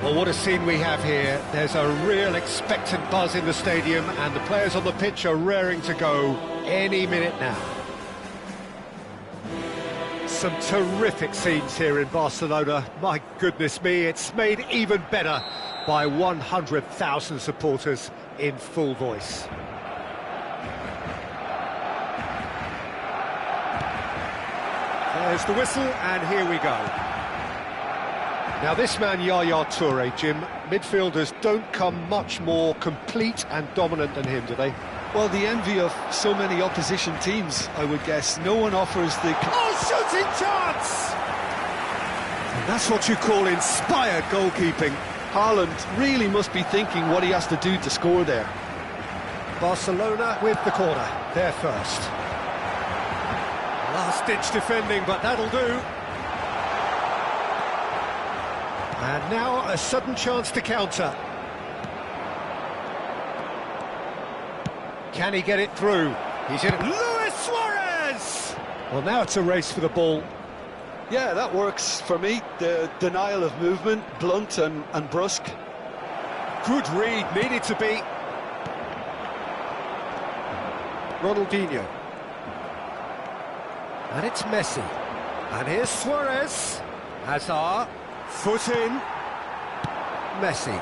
Well, what a scene we have here. There's a real expectant buzz in the stadium, and the players on the pitch are raring to go any minute now. Some terrific scenes here in Barcelona. My goodness me, it's made even better by 100,000 supporters in full voice. There's the whistle, and here we go. Now this man, Yaya Toure, Jim, midfielders don't come much more complete and dominant than him, do they? Well, the envy of so many opposition teams, I would guess. No one offers the... Oh, shooting chance! And that's what you call inspired goalkeeping. Haaland really must be thinking what he has to do to score there. Barcelona with the corner, they're first. Last-ditch defending, but that'll do. And now a sudden chance to counter. Can he get it through? He's in it. Luis Suarez! Well, now it's a race for the ball. Yeah, that works for me. The denial of movement, blunt and brusque. Good read, needed to be. Ronaldinho. And it's Messi. And here's Suarez. Hazard. Foot in. Messi.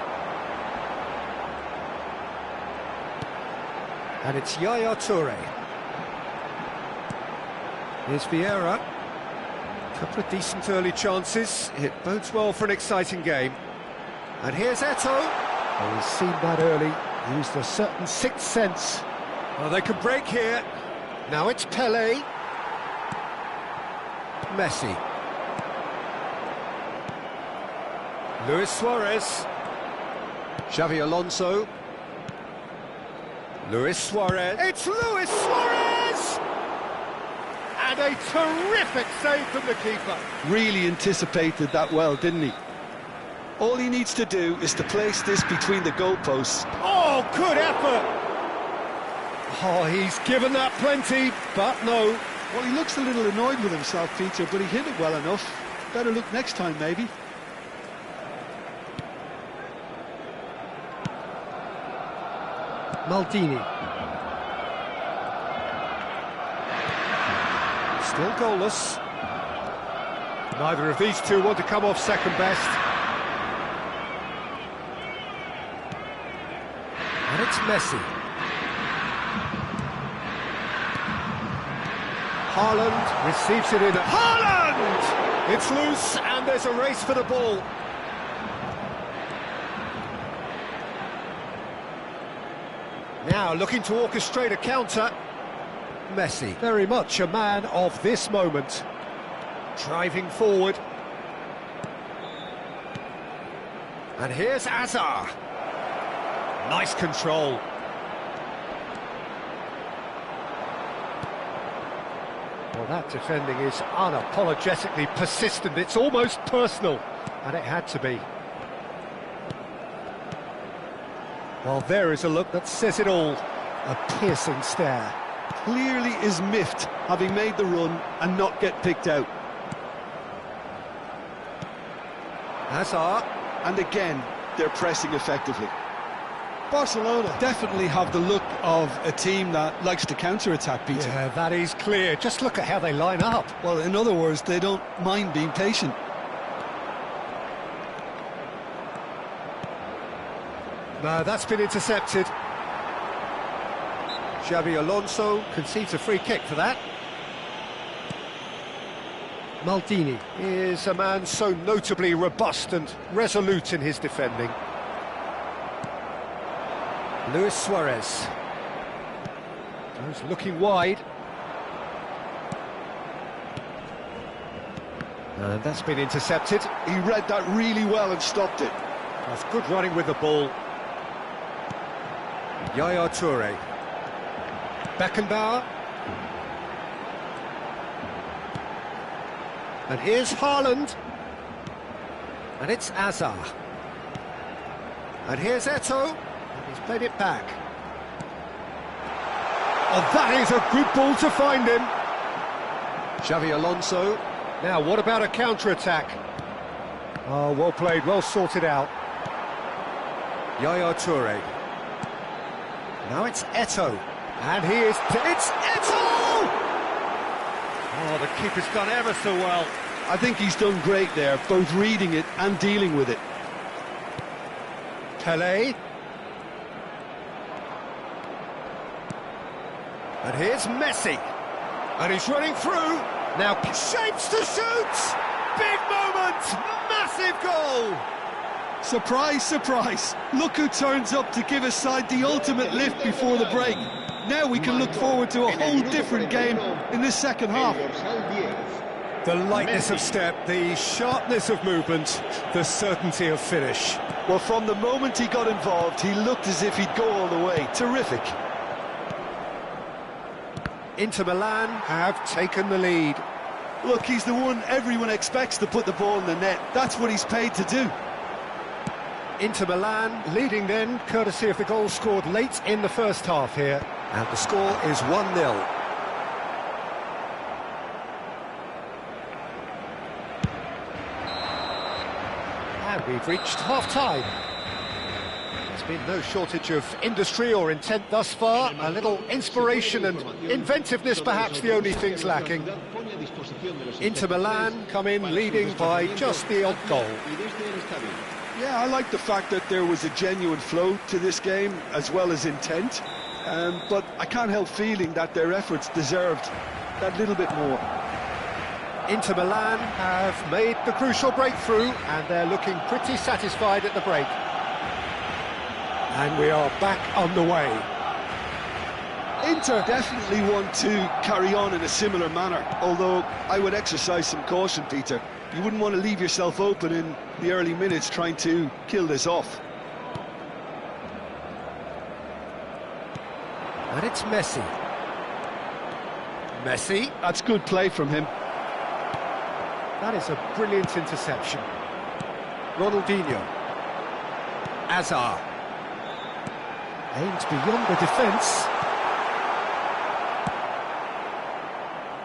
And it's Yaya Toure. Here's Vieira. Couple of decent early chances. It bodes well for an exciting game. And here's Eto'o. Oh, he's seen that early. Used a certain sixth sense. Well, they can break here. Now it's Pelé. Messi. Luis Suarez. Xavi Alonso. Luis Suarez. It's Luis Suarez! And a terrific save from the keeper. Really anticipated that well, didn't he? All he needs to do is to place this between the goalposts. Oh, good effort! Oh, he's given that plenty, but no. Well, he looks a little annoyed with himself, Peter, but he hit it well enough. Better look next time, maybe. Maldini. Still goalless. Neither of these two want to come off second best. And it's Messi. Haaland receives it in. Haaland! It's loose, and there's a race for the ball. Now looking to orchestrate a counter. Messi, very much a man of this moment. Driving forward. And here's Hazard. Nice control. Well, that defending is unapologetically persistent. It's almost personal, and it had to be. Well, there is a look that says it all. A piercing stare. Clearly is miffed, having made the run and not get picked out. Hazard. And again, they're pressing effectively. Barcelona definitely have the look of a team that likes to counter-attack, Peter. Yeah, that is clear. Just look at how they line up. Well, in other words, they don't mind being patient. No, that's been intercepted. Xavi Alonso concedes a free kick for that. Maldini is a man so notably robust and resolute in his defending. Luis Suarez. Goes looking wide. And that's been intercepted. He read that really well and stopped it. That's good running with the ball. Yaya Toure. Beckenbauer. And here's Haaland. And it's Hazard. And here's Eto'o. And he's played it back. Oh, that is a good ball to find him. Xavi Alonso. Now, what about a counter-attack? Oh, well played, well sorted out. Yaya Toure. Now it's Eto'o. And it's Eto'o! Oh, the keeper's done ever so well. I think he's done great there, both reading it and dealing with it. Pelé. And here's Messi. And he's running through. Now shapes to shoot! Big moment! Massive goal! Surprise, surprise. Look who turns up to give his side the ultimate lift before the break. Now we can look forward to a whole different game in this second half. The lightness of step, the sharpness of movement, the certainty of finish. Well, from the moment he got involved, he looked as if he'd go all the way. Terrific. Inter Milan have taken the lead. Look, he's the one everyone expects to put the ball in the net. That's what he's paid to do. Inter Milan leading then, courtesy of the goal scored late in the first half here. And the score is 1-0. And we've reached half-time. There's been no shortage of industry or intent thus far. A little inspiration and inventiveness perhaps the only things lacking. Inter Milan come in leading by just the odd goal. Yeah, I like the fact that there was a genuine flow to this game as well as intent. But I can't help feeling that their efforts deserved that little bit more. Inter Milan have made the crucial breakthrough and they're looking pretty satisfied at the break. And we are back on the way. Inter definitely want to carry on in a similar manner, although I would exercise some caution, Peter. You wouldn't want to leave yourself open in the early minutes trying to kill this off. And it's Messi. Messi. That's good play from him. That is a brilliant interception. Ronaldinho. Azar. Aimed beyond the defence.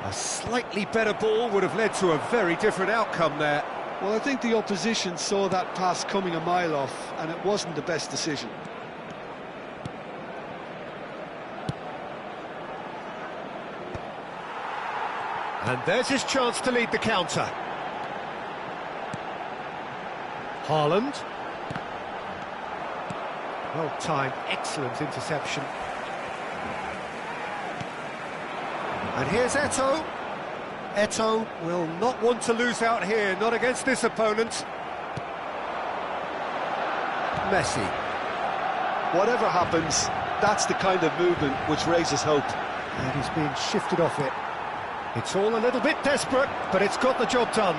A slightly better ball would have led to a very different outcome there. Well, I think the opposition saw that pass coming a mile off, and it wasn't the best decision. And there's his chance to lead the counter. Haaland. Well-timed, excellent interception. And here's Eto'o. Eto'o will not want to lose out here, not against this opponent. Messi. Whatever happens, that's the kind of movement which raises hope. And he's being shifted off it. It's all a little bit desperate, but it's got the job done.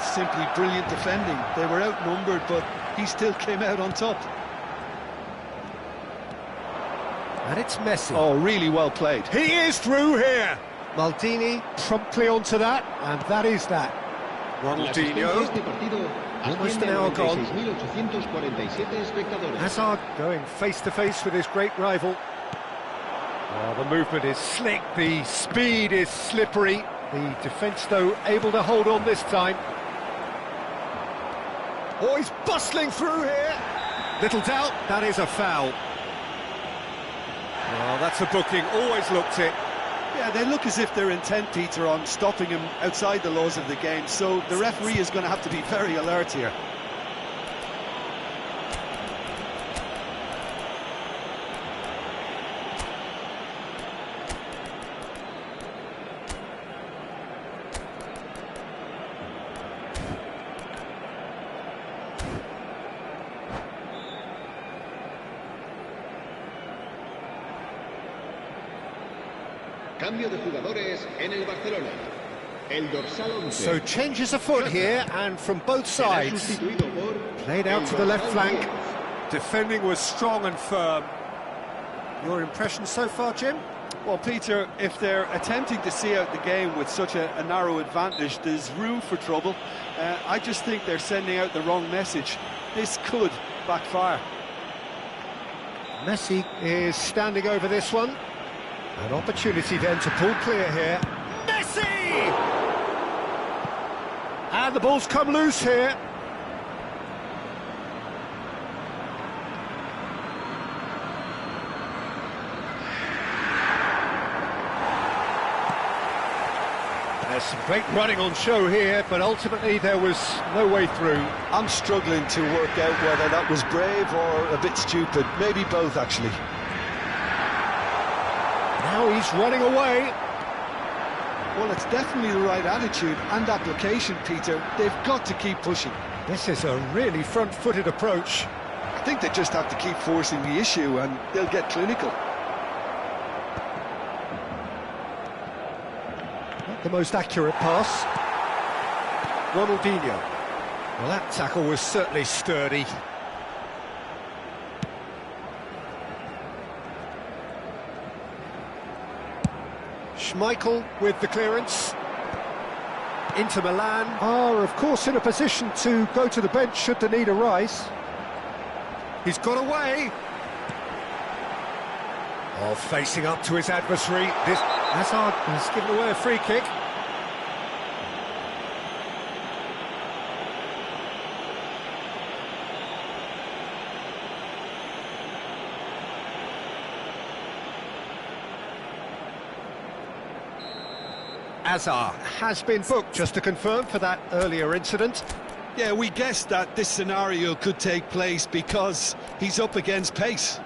Simply brilliant defending. They were outnumbered, but he still came out on top. And it's Messi. Oh, really well played. He is through here. Maldini promptly onto that, and that is that. Ronaldinho. Almost an hour gone. Hazard going face-to-face with his great rival. Well, the movement is slick, the speed is slippery. The defence, though, able to hold on this time. Oh, he's bustling through here. Little doubt, that is a foul. Well, that's a booking, always looked it. Yeah, they look as if they're intent, Peter, on stopping him outside the laws of the game, so the referee is going to have to be very alert here. Cambio de jugadores en el Barcelona. El dorsal 11. So changes afoot here, and from both sides. Played out to the left flank. Defending was strong and firm. Your impression so far, Jim? Well, Peter, if they're attempting to see out the game with such a narrow advantage, there's room for trouble. I just think they're sending out the wrong message. This could backfire. Messi is standing over this one. An opportunity then to pull clear here. Messi! And the ball's come loose here. Yeah, some great running on show here, but ultimately there was no way through. I'm struggling to work out whether that was brave or a bit stupid. Maybe both, actually. Now he's running away. Well, it's definitely the right attitude and application, Peter. They've got to keep pushing. This is a really front-footed approach. I think they just have to keep forcing the issue and they'll get clinical. Not the most accurate pass. Ronaldinho. Well, that tackle was certainly sturdy. Schmeichel with the clearance. Inter Milan are, of course, in a position to go to the bench should the need arise. He's got away. Oh, facing up to his adversary. This Hazard has given away a free kick. Hazard has been booked, just to confirm, for that earlier incident. Yeah, we guessed that this scenario could take place because he's up against pace.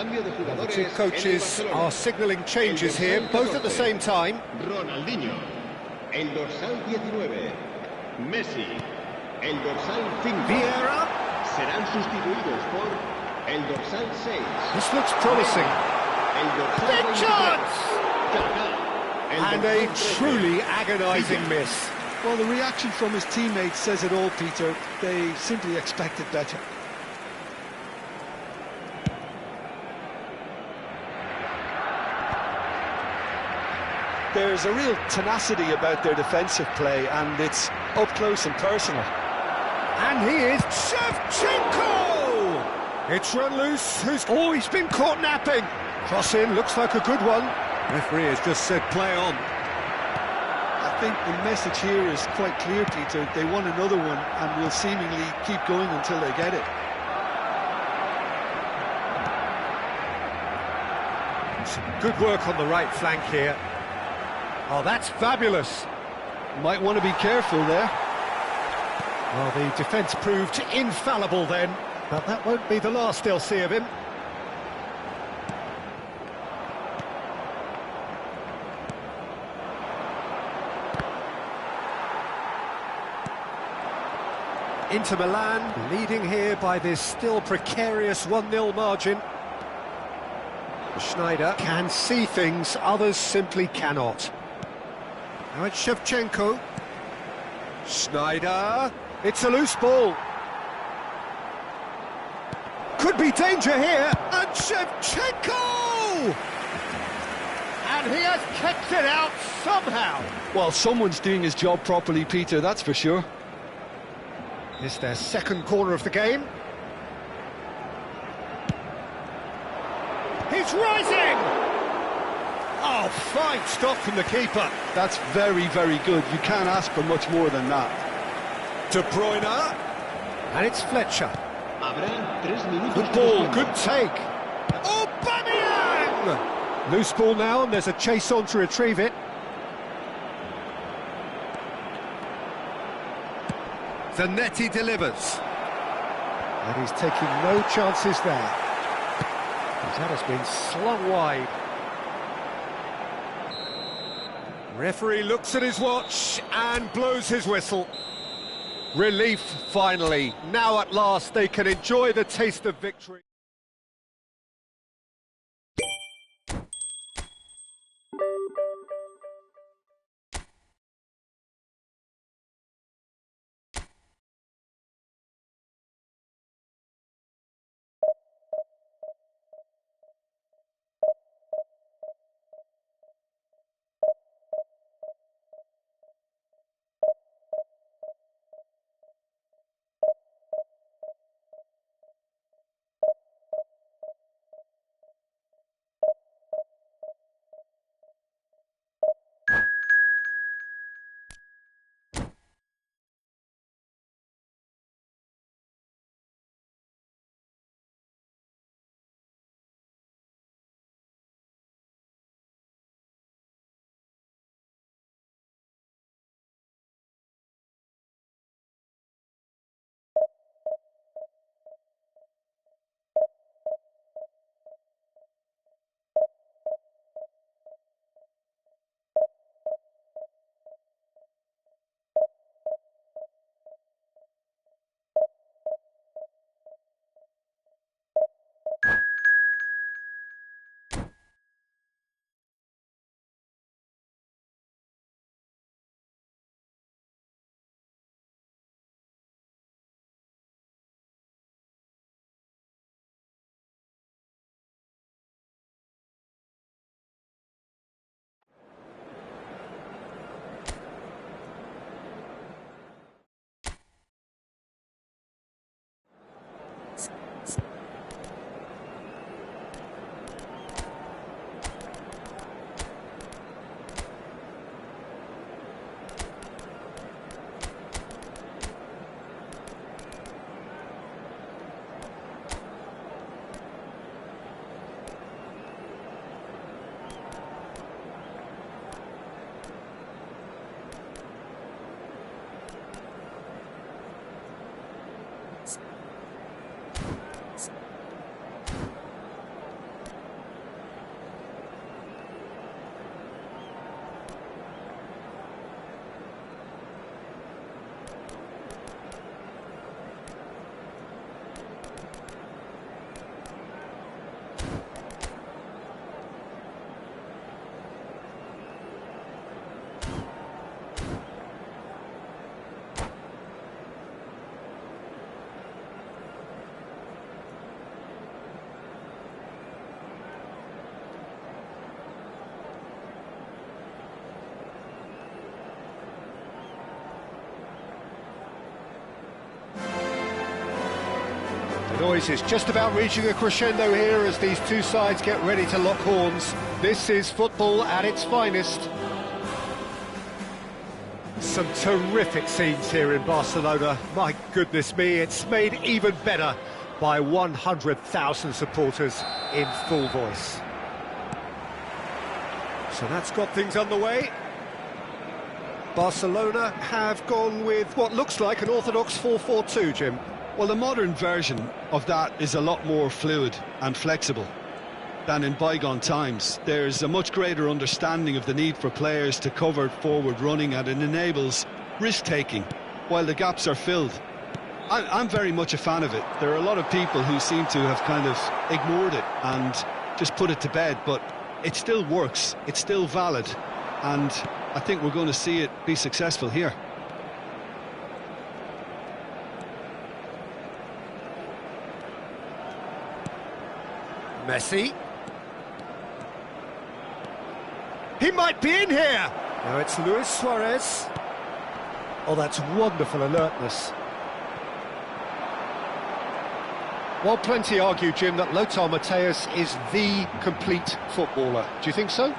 The two coaches are signalling changes here, both at the same time. Ronaldinho, el dorsal 19. Messi, el dorsal 5. Vieira. Serán sustituidos por el dorsal 6. This looks promising. El dorsal Big 23. chance! Kaká, el And a dorsal 13. truly agonising miss. Well, the reaction from his teammates says it all, Peter. They simply expected better. There's a real tenacity about their defensive play, and it's up close and personal. And he is Shevchenko! It's run loose, who's always been caught napping. Cross in, looks like a good one. Referee has just said play on. I think the message here is quite clear, Peter. They want another one and will seemingly keep going until they get it. Some good work on the right flank here. Oh, that's fabulous. Might want to be careful there. Well, the defence proved infallible then, but that won't be the last they'll see of him. Inter Milan leading here by this still precarious 1-0 margin. Schneider can see things others simply cannot. Now it's Shevchenko. Schneider. It's a loose ball. Could be danger here. And Shevchenko! And he has kept it out somehow. Well, someone's doing his job properly, Peter, that's for sure. It's their second corner of the game. He's rising! Oh, fine stop from the keeper. That's very, very good. You can't ask for much more than that. De Bruyne. And it's Fletcher. Habrá 3 minutos. Good ball, good take. Aubameyang! Loose ball now, and there's a chase on to retrieve it. Zanetti delivers. And he's taking no chances there. That has been slung wide. Referee looks at his watch and blows his whistle. Relief, finally. Now at last they can enjoy the taste of victory. Noise is just about reaching a crescendo here as these two sides get ready to lock horns. This is football at its finest. Some terrific scenes here in Barcelona. My goodness me, it's made even better by 100,000 supporters in full voice. So that's got things underway. Barcelona have gone with what looks like an orthodox 4-4-2, Jim. Well, the modern version of that is a lot more fluid and flexible than in bygone times. There's a much greater understanding of the need for players to cover forward running, and it enables risk-taking while the gaps are filled. I'm very much a fan of it. There are a lot of people who seem to have kind of ignored it and just put it to bed, but it still works, it's still valid, and I think we're going to see it be successful here. Messi. He might be in here! Now it's Luis Suarez. Oh, that's wonderful alertness. Well, plenty argue, Jim, that Lothar Matthäus is the complete footballer. Do you think so?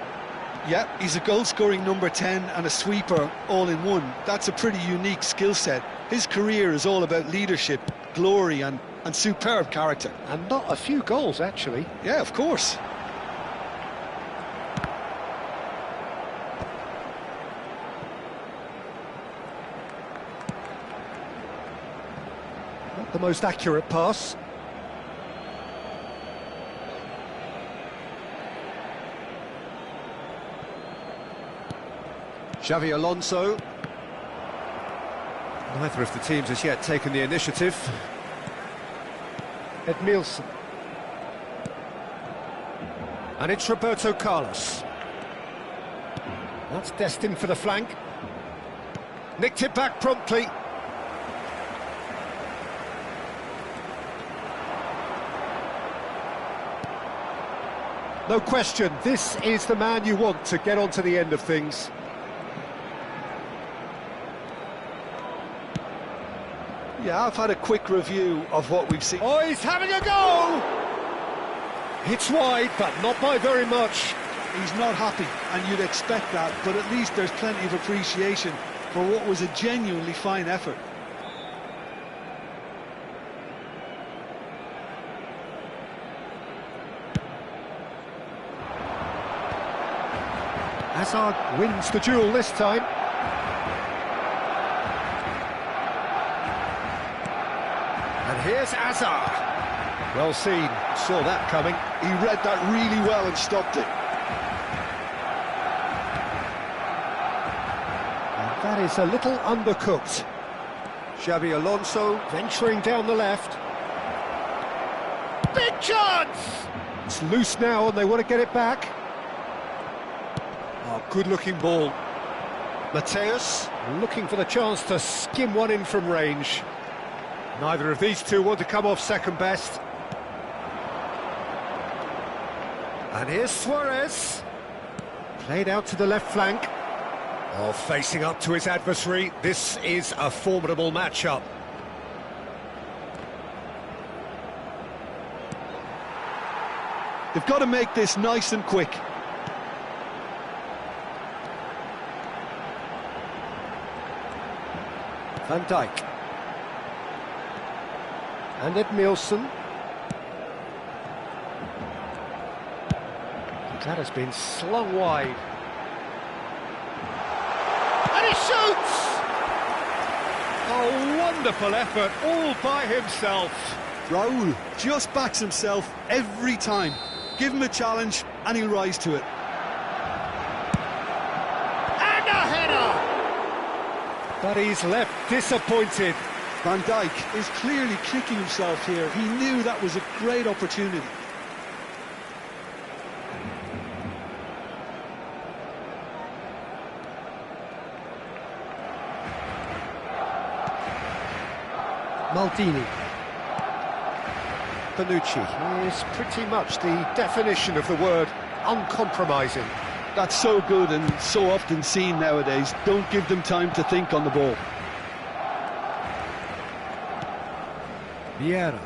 Yeah, he's a goal-scoring number 10 and a sweeper all in one. That's a pretty unique skill set. His career is all about leadership, glory and superb character. And not a few goals, actually. Yeah, of course. Not the most accurate pass. Xavi Alonso. Neither of the teams has yet taken the initiative. Edmilson. And it's Roberto Carlos. That's destined for the flank. Nicked it back promptly. No question, this is the man you want to get onto the end of things. Yeah, I've had a quick review of what we've seen. Oh, he's having a go! It's wide, but not by very much. He's not happy, and you'd expect that, but at least there's plenty of appreciation for what was a genuinely fine effort. Hazard wins the duel this time. And here's Hazard. Well seen, saw that coming. He read that really well and stopped it. And that is a little undercooked. Xavi Alonso venturing down the left. Big chance! It's loose now and they want to get it back. Oh, good-looking ball. Matthäus looking for the chance to skim one in from range. Neither of these two want to come off second best. And here's Suarez. Played out to the left flank. Oh, facing up to his adversary. This is a formidable matchup. They've got to make this nice and quick. Van Dijk. And Edmilson. That has been slung wide. And he shoots! Oh, wonderful effort, all by himself. Raúl just backs himself every time. Give him a challenge and he'll rise to it. And a header! But he's left disappointed. Van Dijk is clearly kicking himself here. He knew that was a great opportunity. Maldini. Bonucci is pretty much the definition of the word uncompromising. That's so good and so often seen nowadays. Don't give them time to think on the ball. Vieira.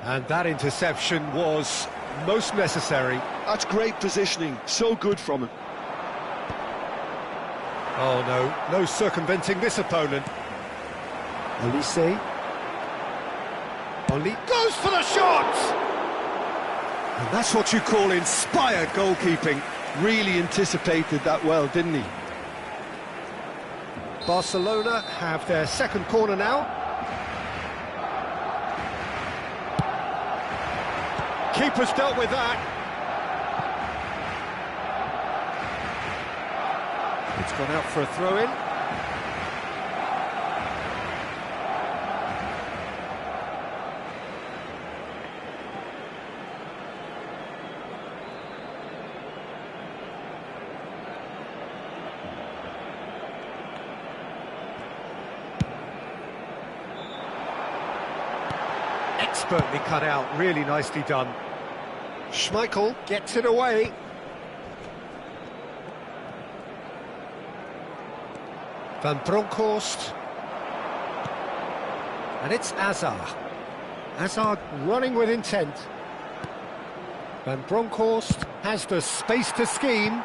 And that interception was most necessary. That's great positioning, so good from him. Oh no, no circumventing this opponent. Olise. Oli goes for the shot! And that's what you call inspired goalkeeping. Really anticipated that well, didn't he? Barcelona have their second corner now. Keeper's dealt with that. It's gone out for a throw-in. Expertly cut out, really nicely done. Schmeichel gets it away. Van Bronckhorst. And it's Hazard. Hazard running with intent. Van Bronckhorst has the space to scheme.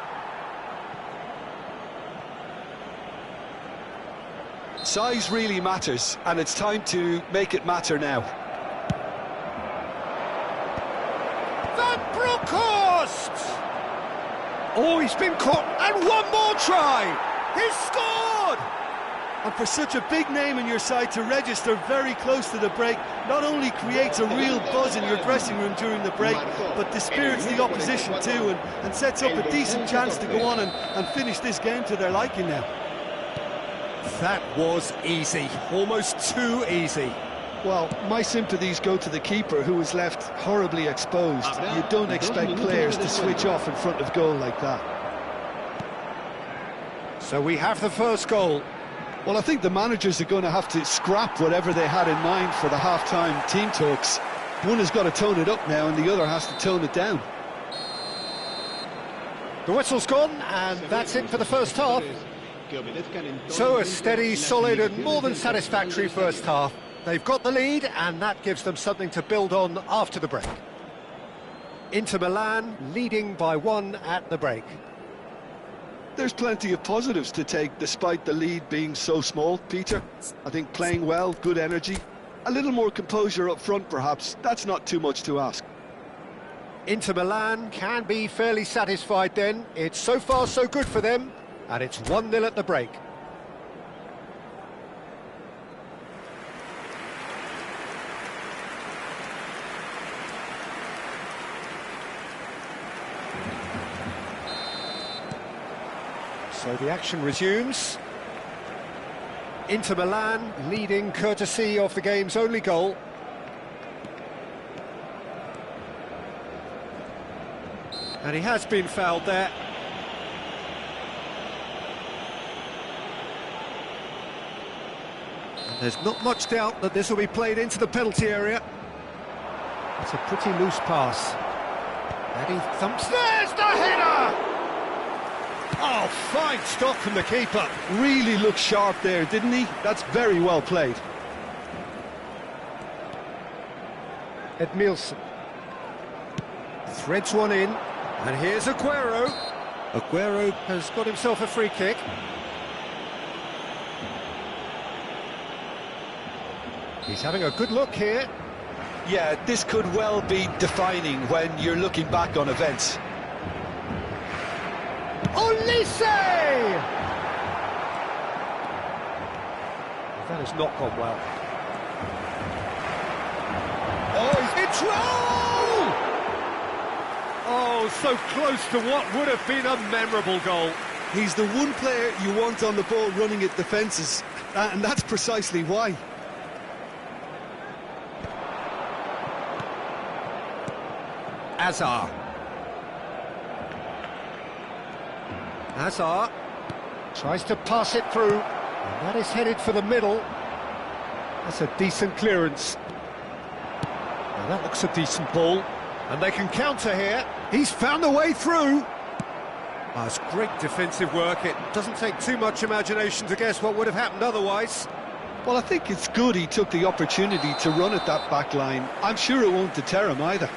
Size really matters, and it's time to make it matter now. Van Bronckhorst! Oh, he's been caught, and one more try! He's scored! And for such a big name in your side to register very close to the break, not only creates a real buzz in your dressing room during the break, but dispirits the opposition too, and sets up a decent chance to go on and finish this game to their liking now. That was easy, almost too easy. Well, my sympathies go to the keeper, who was left horribly exposed. You don't expect players to switch off in front of goal like that. So we have the first goal. Well, I think the managers are going to have to scrap whatever they had in mind for the half-time team talks. One has got to tone it up now, and the other has to tone it down. The whistle's gone, and that's it for the first half. So a steady, solid and more than satisfactory first half. They've got the lead, and that gives them something to build on after the break. Inter Milan leading by 1 at the break. There's plenty of positives to take despite the lead being so small, Peter. I think playing well, good energy, a little more composure up front perhaps, that's not too much to ask. Inter Milan can be fairly satisfied then. It's so far so good for them, and it's 1-0 at the break. So the action resumes. Inter Milan leading courtesy of the game's only goal. And he has been fouled there. And there's not much doubt that this will be played into the penalty area. It's a pretty loose pass. And he thumps. There's the header! Oh, fine stop from the keeper. Really looked sharp there, didn't he? That's very well played. Edmilson threads one in, and here's Aguero. Aguero has got himself a free kick. He's having a good look here. Yeah, this could well be defining when you're looking back on events. Olise! That has not gone well. Oh, he's in trouble! Oh, so close to what would have been a memorable goal. He's the one player you want on the ball running at defences, and that's precisely why. Hazard. Hazard tries to pass it through, and that is headed for the middle. That's a decent clearance. Now that looks a decent ball, and they can counter here. He's found a way through. That's great defensive work. It doesn't take too much imagination to guess what would have happened otherwise. Well, I think it's good he took the opportunity to run at that back line. I'm sure it won't deter him either.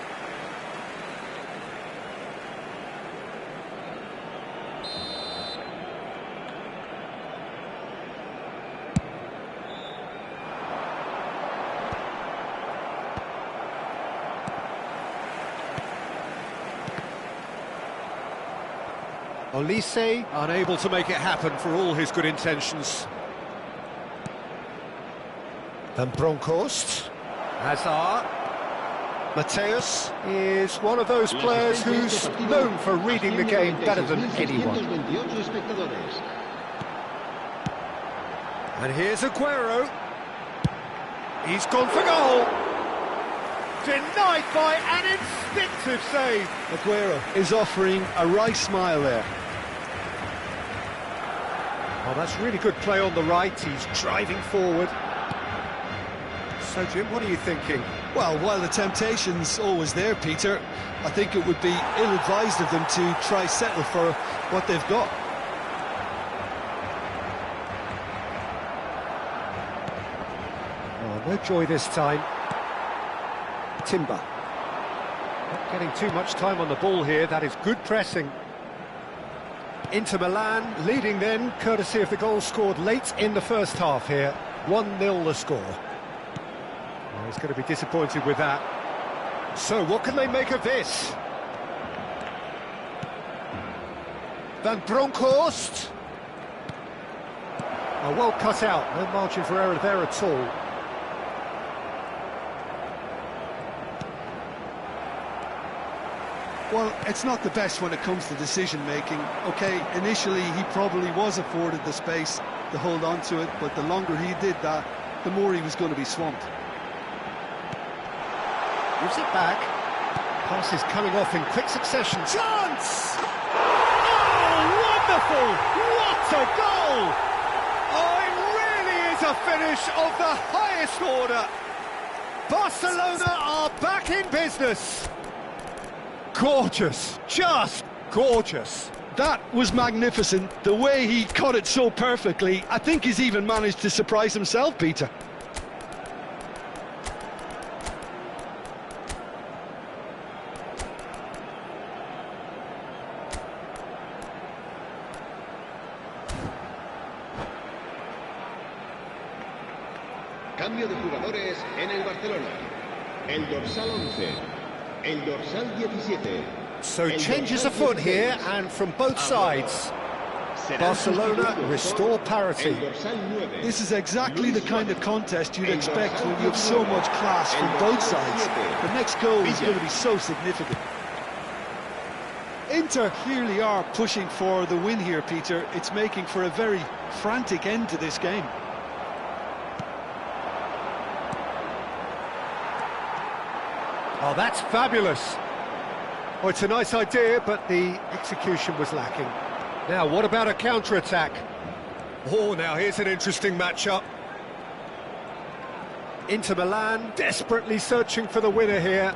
Olise unable to make it happen for all his good intentions. Van Bronckhorst. Hazard. Mateus is one of those players who's known for reading the game better than anyone. And here's Aguero. He's gone for goal. Denied by an instinctive save. Aguero is offering a right smile there. Oh, that's really good play on the right. He's driving forward. So, Jim, what are you thinking? Well, while the temptation's always there, Peter, I think it would be ill-advised of them to try settle for what they've got. Oh, no joy this time. Timber. Not getting too much time on the ball here. That is good pressing. Inter Milan leading then, courtesy of the goal scored late in the first half here. 1-0 the score. Well, he's going to be disappointed with that. So, what can they make of this? Van Bronckhorst. Oh, well cut out. No margin for error there at all. Well, it's not the best when it comes to decision-making. OK, initially he probably was afforded the space to hold on to it, but the longer he did that, the more he was going to be swamped. Gives it back. Passes coming off in quick succession. Chance! Oh, wonderful! What a goal! Oh, it really is a finish of the highest order. Barcelona are back in business. Gorgeous, just gorgeous. That was magnificent. The way he cut it so perfectly, I think he's even managed to surprise himself, Peter. Cambio de jugadores en el Barcelona. El dorsal 11. El dorsal 17. So changes afoot here, and from both sides. Barcelona restore parity. This is exactly the kind of contest you'd expect when you have so much class from both sides. The next goal is going to be so significant. Inter clearly are pushing for the win here, Peter. It's making for a very frantic end to this game. Oh, that's fabulous. Oh, it's a nice idea, but the execution was lacking. Now, what about a counter-attack? Oh, now here's an interesting matchup. Inter Milan desperately searching for the winner here.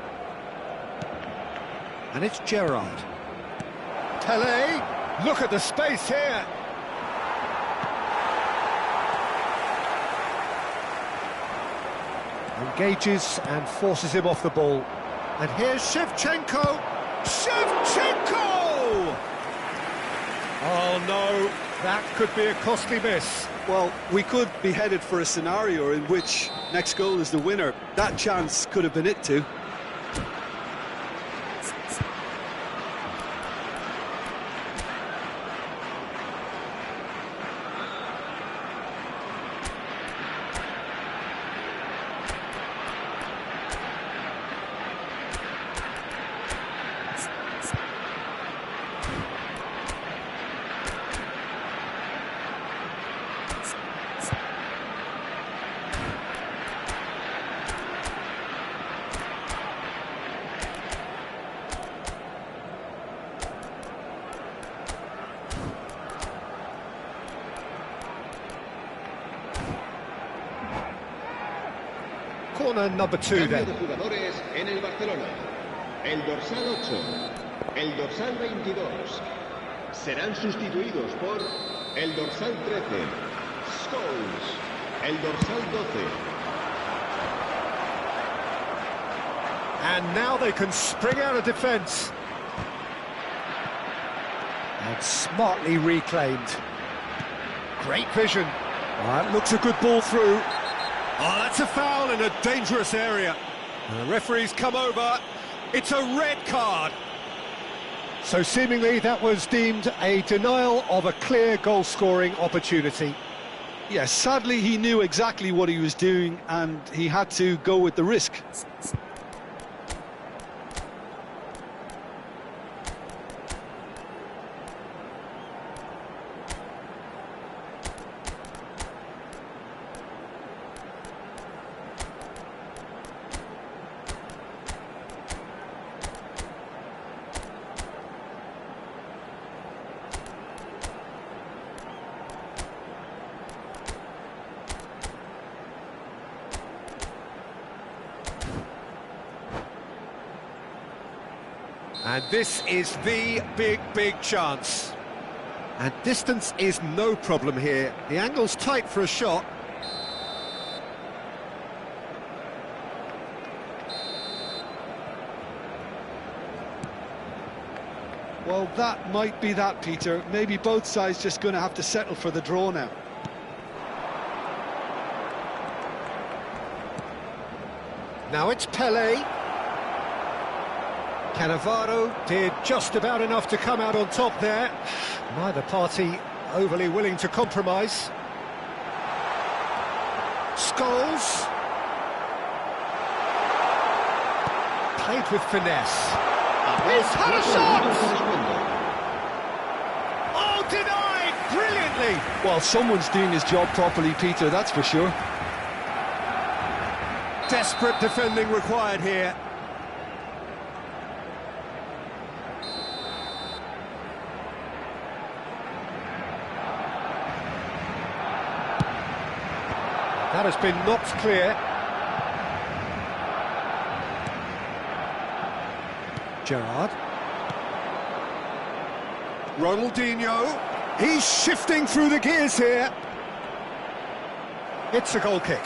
And it's Gerrard. Pele, look at the space here. Engages and forces him off the ball. And here's Shevchenko. Shevchenko! Oh no, that could be a costly miss. Well, we could be headed for a scenario in which next goal is the winner. That chance could have been it too. Corner number 2 then. Cambio de jugadores en el Barcelona. El dorsal 8, el dorsal 22 serán sustituidos por el dorsal 13, Scholes. el dorsal 12. And now they can spring out of defence. And smartly reclaimed. Great vision. That looks a good ball through. Oh, that's a foul in a dangerous area. The referee's come over. It's a red card. So seemingly that was deemed a denial of a clear goal-scoring opportunity. Yes, sadly he knew exactly what he was doing and he had to go with the risk. And this is the big chance. And distance is no problem here. The angle's tight for a shot. Well, that might be that, Peter. Maybe both sides just going to have to settle for the draw now. Now it's Pelé. Cannavaro did just about enough to come out on top there. Neither party overly willing to compromise. Scholes. Played with finesse. He's had a shot! Oh, denied! Brilliantly! Well, someone's doing his job properly, Peter, that's for sure. Desperate defending required here. That has been knocked clear. Gerrard. Ronaldinho. He's shifting through the gears here. It's a goal kick.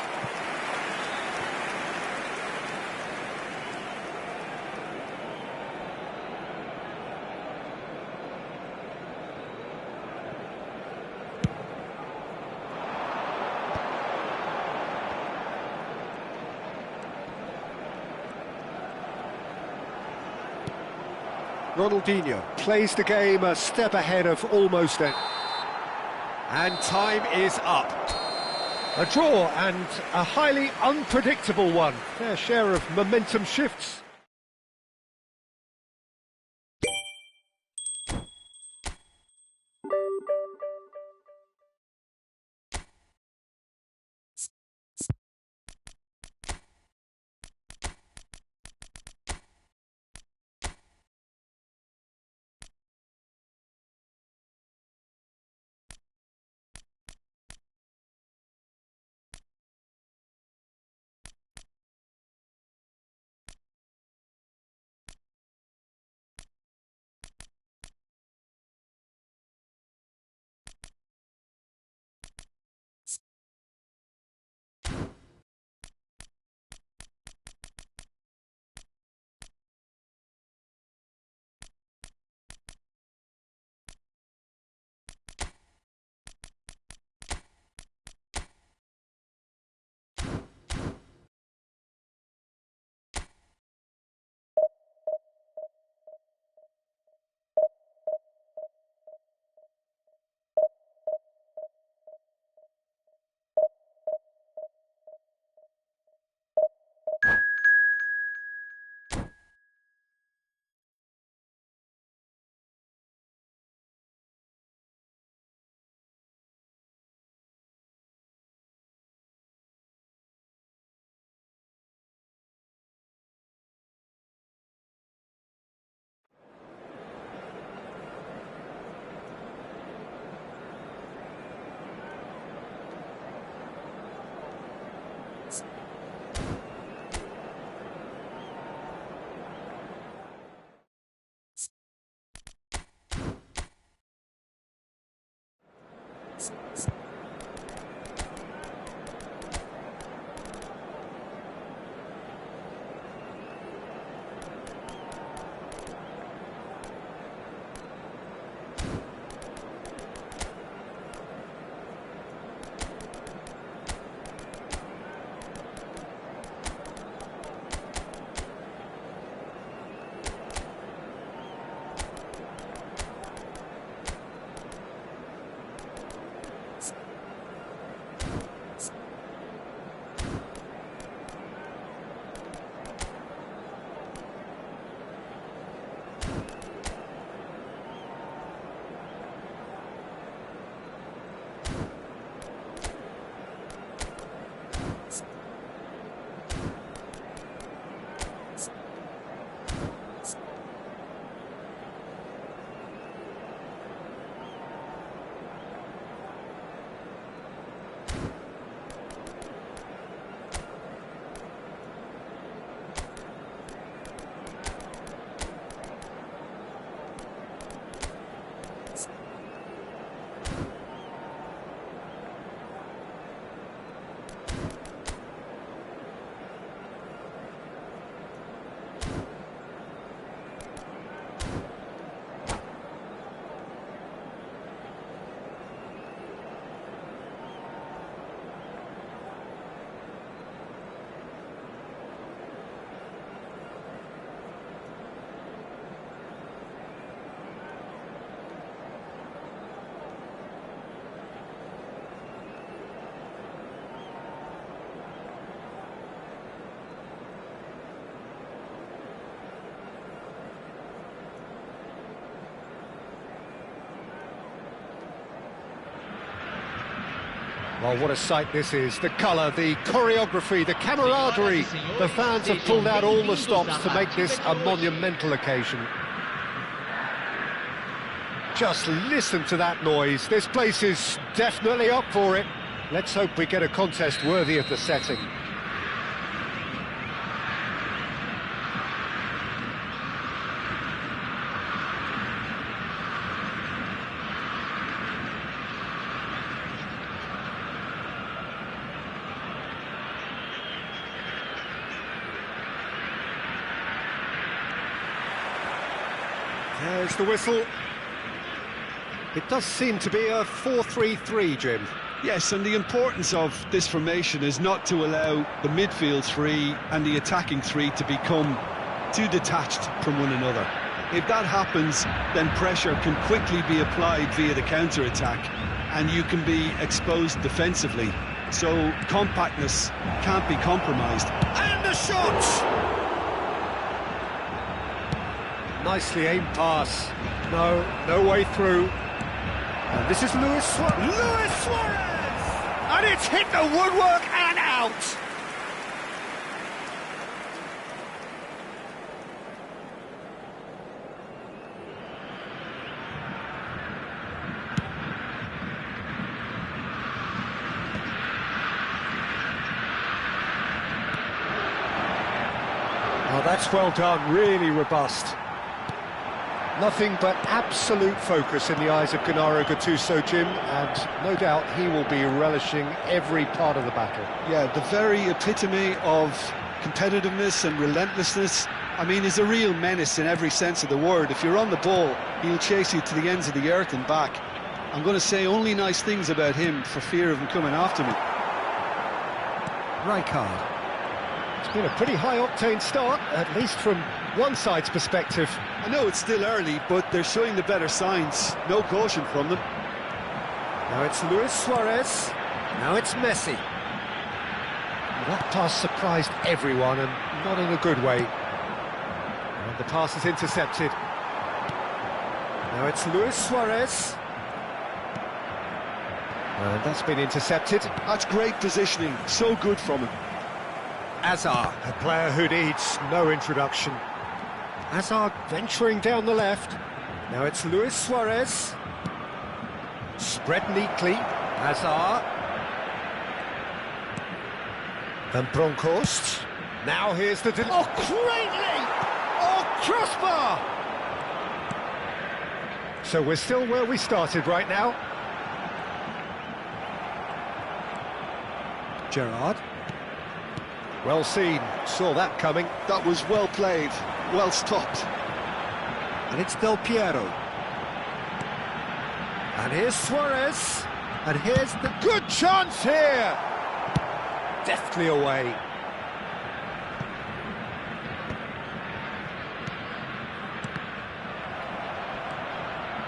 Ronaldinho plays the game a step ahead of almost it. And time is up. A draw and a highly unpredictable one. Fair share of momentum shifts. Well, what a sight this is. The colour, the choreography, the camaraderie. The fans have pulled out all the stops to make this a monumental occasion. Just listen to that noise. This place is definitely up for it. Let's hope we get a contest worthy of the setting. There's the whistle. It does seem to be a 4-3-3, Jim. Yes, and the importance of this formation is not to allow the midfield three and the attacking three to become too detached from one another. If that happens, then pressure can quickly be applied via the counter-attack, and you can be exposed defensively. So compactness can't be compromised. And the shot! Nicely aimed pass. No way through. And this is Luis Suarez! And it's hit the woodwork and out! Oh, that's well done, really robust. Nothing but absolute focus in the eyes of Gennaro Gattuso, Jim, and no doubt he will be relishing every part of the battle. Yeah, the very epitome of competitiveness and relentlessness. I mean, he's a real menace in every sense of the word. If you're on the ball, he'll chase you to the ends of the earth and back. I'm going to say only nice things about him for fear of him coming after me. Rijkaard. It's been a pretty high-octane start, at least from one side's perspective. I know it's still early, but they're showing the better signs. No caution from them. Now it's Luis Suarez. Now it's Messi. That pass surprised everyone, and not in a good way. And the pass is intercepted. Now it's Luis Suarez. And that's been intercepted. That's great positioning. So good from him. Hazard, a player who needs no introduction. Hazard venturing down the left. Now it's Luis Suarez. Spread neatly. Hazard. Van Bronckhorst. Now here's the... Oh, greatly! Oh, crossbar! So we're still where we started right now. Gerrard. Well seen, saw that coming. That was well played, well stopped. And it's Del Piero. And here's Suarez. And here's the good chance here. Deftly away.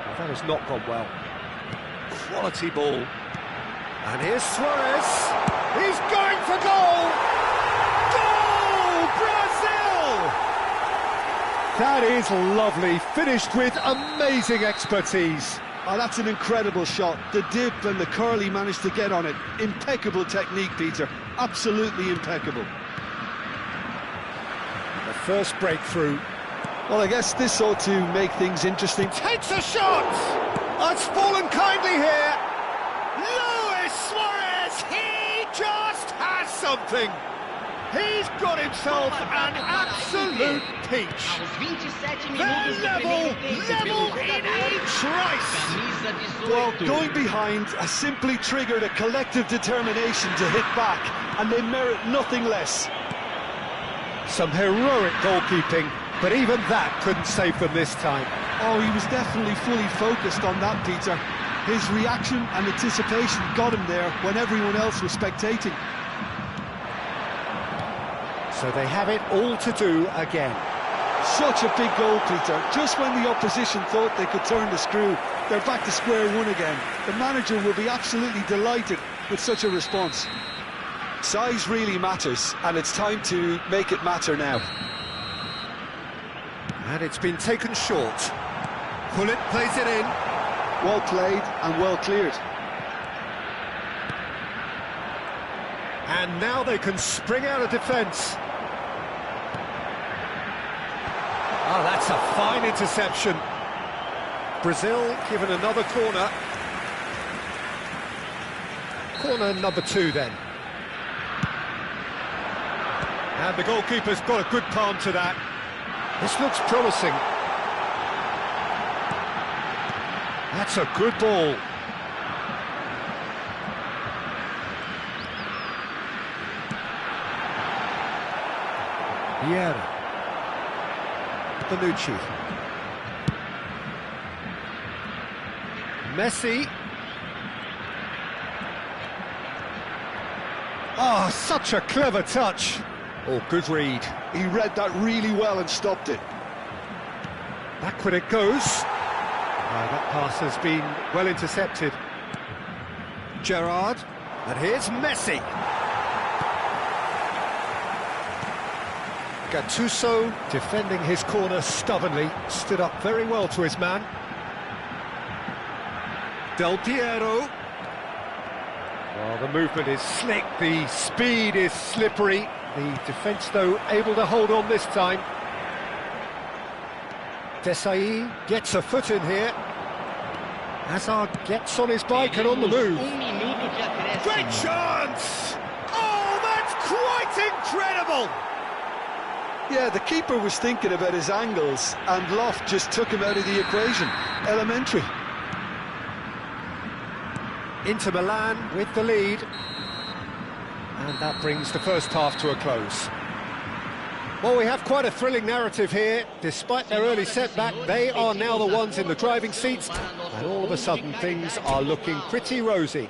Well, that has not gone well. Quality ball. And here's Suarez. He's going for goal. That is lovely, finished with amazing expertise. Oh, that's an incredible shot. The dip and the curl he managed to get on it. Impeccable technique, Peter. Absolutely impeccable. The first breakthrough. Well, I guess this ought to make things interesting. Takes a shot! Oh, it's fallen kindly here. Luis Suarez, he just has something. He's got himself an absolute peach. They're level in a trice. Well, going behind has simply triggered a collective determination to hit back, and they merit nothing less. Some heroic goalkeeping, but even that couldn't save them this time. Oh, he was definitely fully focused on that, Peter. His reaction and anticipation got him there when everyone else was spectating. So they have it all to do again. Such a big goal, Peter. Just when the opposition thought they could turn the screw, they're back to square one again. The manager will be absolutely delighted with such a response. Size really matters, and it's time to make it matter now. And it's been taken short. Pullet plays it in. Well played and well cleared. And now they can spring out of defence. Oh, that's a fine interception. Brazil given another corner. Corner number 2 then. And the goalkeeper's got a good palm to that. This looks promising. That's a good ball. Vieira. Bonucci. Messi. Oh, such a clever touch. Oh, good read. He read that really well and stopped it. Backward it goes. That pass has been well intercepted. Gerrard. And here's Messi. Gattuso, defending his corner stubbornly, stood up very well to his man. Del Piero. Well, the movement is slick, the speed is slippery. The defence, though, able to hold on this time. Desai gets a foot in here. Hazard gets on his bike and on the move. Great chance! Oh, that's quite incredible! Yeah, the keeper was thinking about his angles, and Loft just took him out of the equation. Elementary. Inter Milan with the lead. And that brings the first half to a close. Well, we have quite a thrilling narrative here. Despite their early setback, they are now the ones in the driving seats. And all of a sudden, things are looking pretty rosy.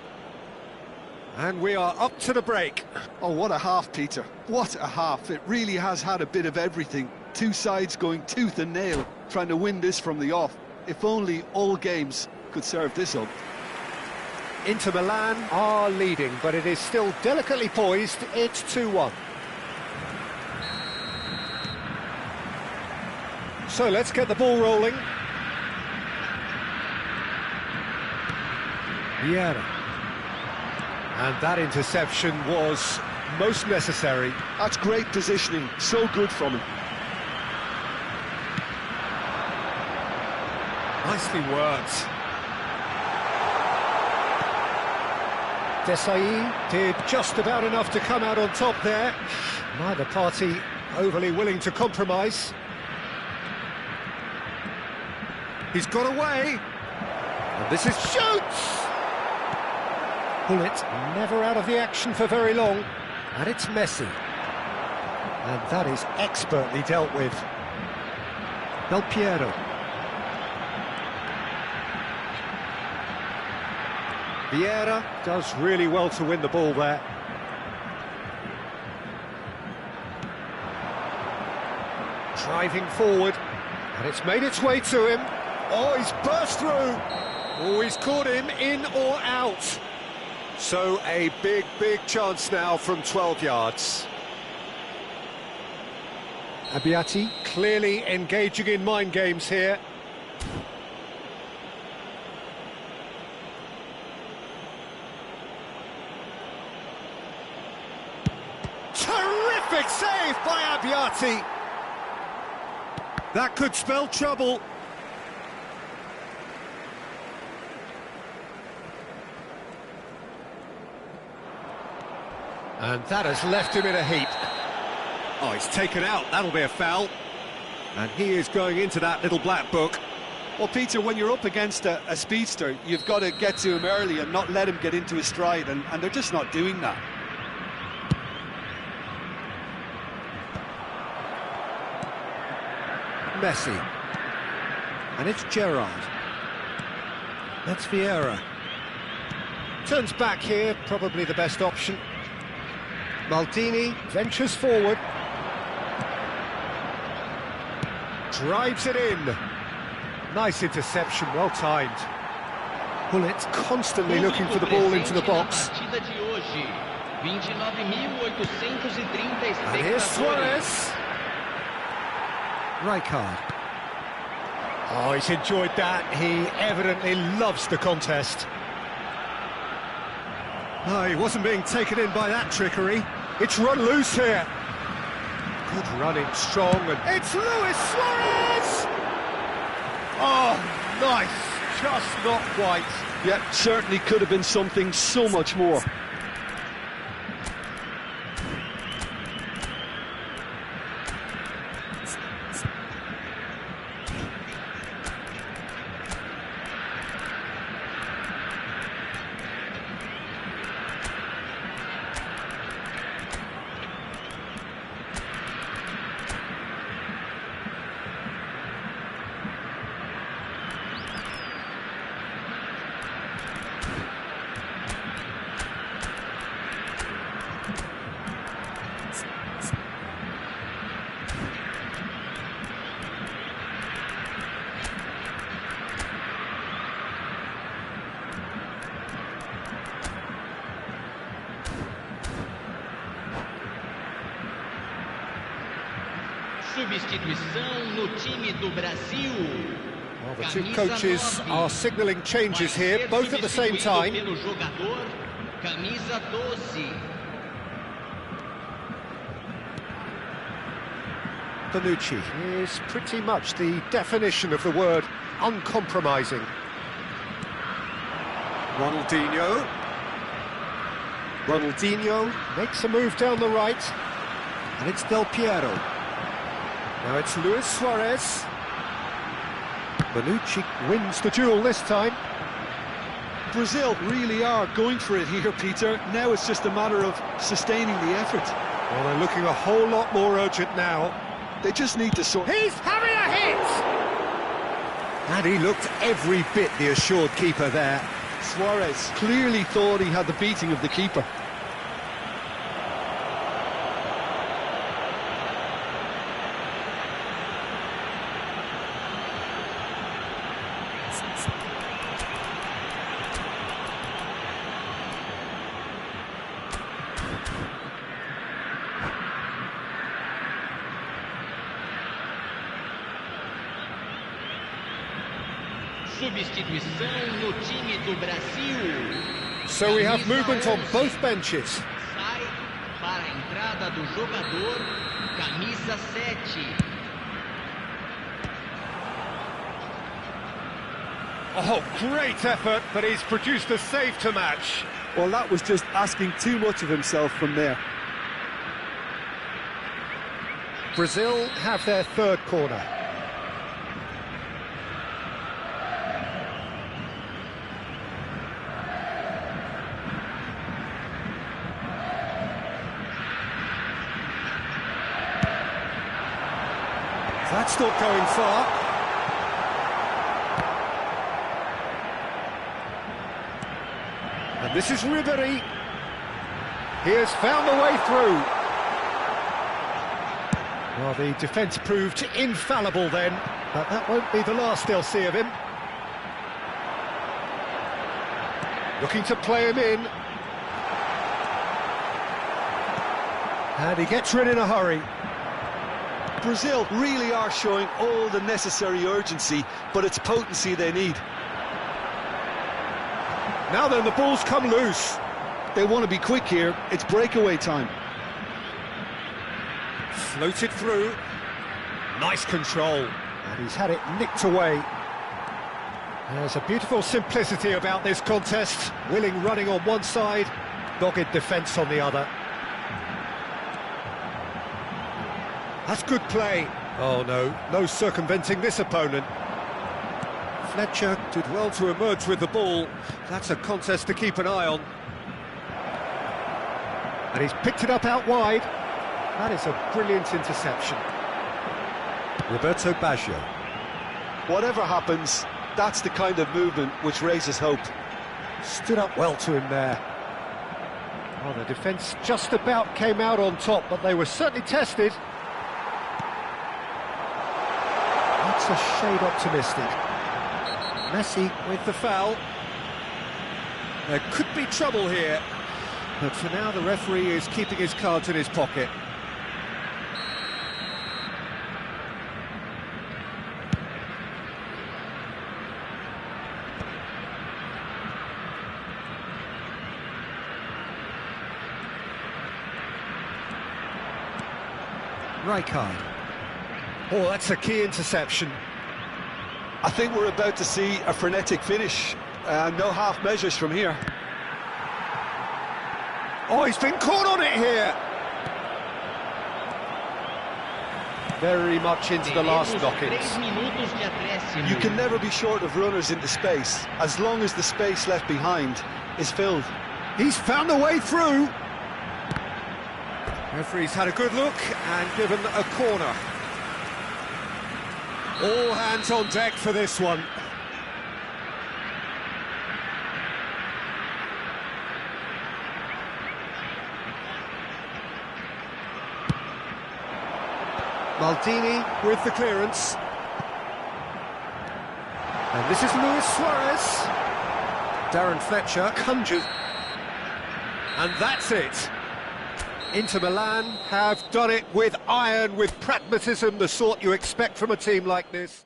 And we are up to the break. Oh, what a half, Peter. What a half. It really has had a bit of everything. Two sides going tooth and nail, trying to win this from the off. If only all games could serve this up. Inter Milan are leading, but it is still delicately poised. It's 2-1. So let's get the ball rolling. Vieira. And that interception was most necessary. That's great positioning, so good from him. Nicely worked. Desai did just about enough to come out on top there. Neither party overly willing to compromise. He's got away. And this is shoots! Bullet never out of the action for very long. And it's Messi. And that is expertly dealt with. Del Piero. Vieira does really well to win the ball there. Driving forward, and it's made its way to him. Oh, he's burst through. Oh, he's caught him in or out. So a big, big chance now from 12 yards. Abbiati clearly engaging in mind games here. Terrific save by Abbiati. That could spell trouble. And that has left him in a heap. Oh, he's taken out. That'll be a foul. And he is going into that little black book. Well, Peter, when you're up against a speedster, you've got to get to him early and not let him get into his stride, and they're just not doing that. Messi. And it's Gerrard. That's Vieira. Turns back here, probably the best option. Maldini ventures forward. Drives it in. Nice interception, well timed. Bullet constantly looking for the ball into the box. And here's Suarez. Rijkaard. Oh, he's enjoyed that. He evidently loves the contest. Oh, he wasn't being taken in by that trickery. It's run loose here. Good running, strong, and it's Luis Suarez! Oh, nice, just not quite. Yeah, certainly could have been something so much more. Substituição no time do Brasil. Well, the two coaches are signalling changes here, both at the same time. Pelo jogador, camisa 12. Bonucci is pretty much the definition of the word uncompromising. Ronaldinho makes a move down the right, and it's Del Piero. Now it's Luis Suarez. Bonucci wins the duel this time. Brazil really are going for it here, Peter. Now it's just a matter of sustaining the effort. Well, they're looking a whole lot more urgent now. They just need to sort... He's having a hit! And he looked every bit the assured keeper there. Suarez clearly thought he had the beating of the keeper. Substituição no time do Brasil. So we have movement on both benches. Sai para a entrada do jogador, camisa 7. Oh, great effort, but he's produced a save to match. Well, that was just asking too much of himself from there. Brazil have their third corner. That's not going far. And this is Ribery. He has found the way through. Well, the defence proved infallible then, but that won't be the last they'll see of him. Looking to play him in. And he gets rid in a hurry. Brazil really are showing all the necessary urgency, but it's potency they need. Now then, the ball's come loose. They want to be quick here. It's breakaway time. Floated through. Nice control. And he's had it nicked away. There's a beautiful simplicity about this contest. Willing running on one side, dogged defence on the other. That's good play. Oh no, no circumventing this opponent. Fletcher did well to emerge with the ball. That's a contest to keep an eye on. And he's picked it up out wide. That is a brilliant interception. Roberto Baggio. Whatever happens, that's the kind of movement which raises hope. Stood up well to him there. Well, the defence just about came out on top, but they were certainly tested. That's a shade optimistic. Messi with the foul. There could be trouble here, but for now the referee is keeping his cards in his pocket. Rijkaard. Oh, that's a key interception. I think we're about to see a frenetic finish. No half measures from here. Oh, he's been caught on it here. Very much into the last knockings. You can never be short of runners into space, as long as the space left behind is filled. He's found a way through. Referee's had a good look and given a corner. All hands on deck for this one. Maldini with the clearance. And this is Luis Suarez. Darren Fletcher conjures. And that's it. Inter Milan have done it with iron, with pragmatism, the sort you expect from a team like this.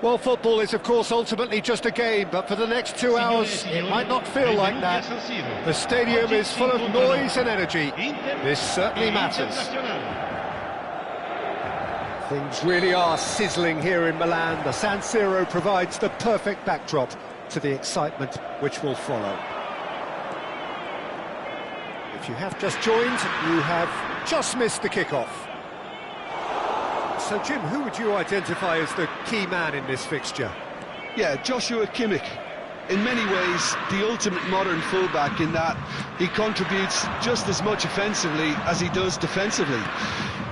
Well, football is, of course, ultimately just a game, but for the next 2 hours, it might not feel like that. The stadium is full of noise and energy. This certainly matters. Things really are sizzling here in Milan. The San Siro provides the perfect backdrop to the excitement which will follow. If you have just joined, you have just missed the kickoff. So, Jim, who would you identify as the key man in this fixture? Yeah, Joshua Kimmich. In many ways, the ultimate modern fullback in that he contributes just as much offensively as he does defensively.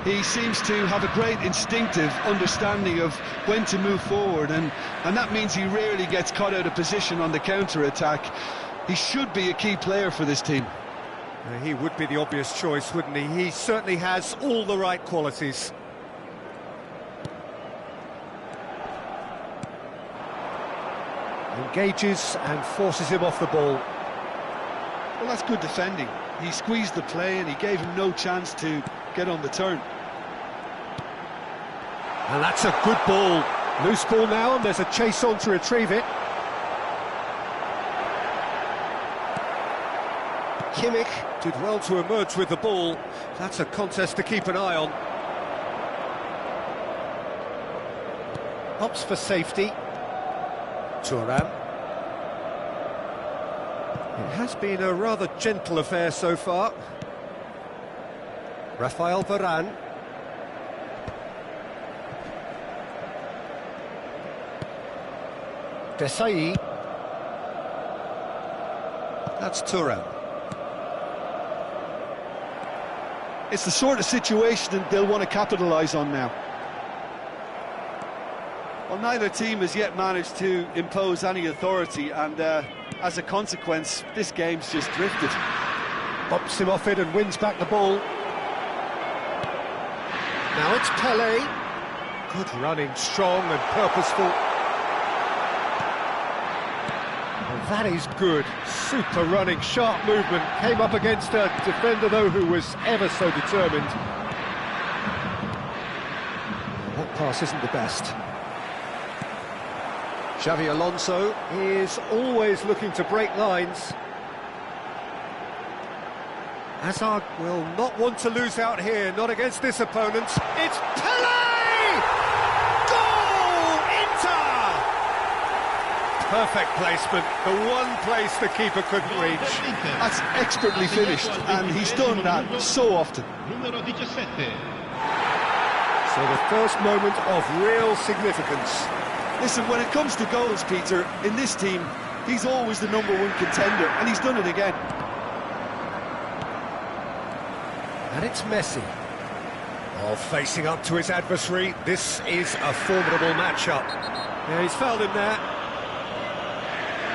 He seems to have a great instinctive understanding of when to move forward, and that means he rarely gets caught out of position on the counter-attack. He should be a key player for this team. He would be the obvious choice, wouldn't he? He certainly has all the right qualities. Engages and forces him off the ball. Well, that's good defending. He squeezed the play and he gave him no chance to get on the turn. And that's a good ball. Loose ball now, and there's a chase on to retrieve it. Kimmich did well to emerge with the ball. That's a contest to keep an eye on. Opts for safety. Thuram. It has been a rather gentle affair so far. Rafael Varane. Desai. That's Thuram. It's the sort of situation that they'll want to capitalise on now. Well, neither team has yet managed to impose any authority, and as a consequence, this game's just drifted. Bops him off it and wins back the ball. Now it's Pelé. Good running, strong and purposeful. And that is good. Super running, sharp movement. Came up against a defender, though, who was ever so determined. That pass isn't the best. Xavi Alonso is always looking to break lines. Hazard will not want to lose out here, not against this opponent. It's Pelé! Goal! Inter! Perfect placement, the one place the keeper couldn't reach. That's expertly finished, and he's done that so often. So the first moment of real significance. Listen, when it comes to goals, Peter, in this team, he's always the #1 contender, and he's done it again. And it's Messi. Oh, facing up to his adversary. This is a formidable matchup. Yeah, he's fouled him there.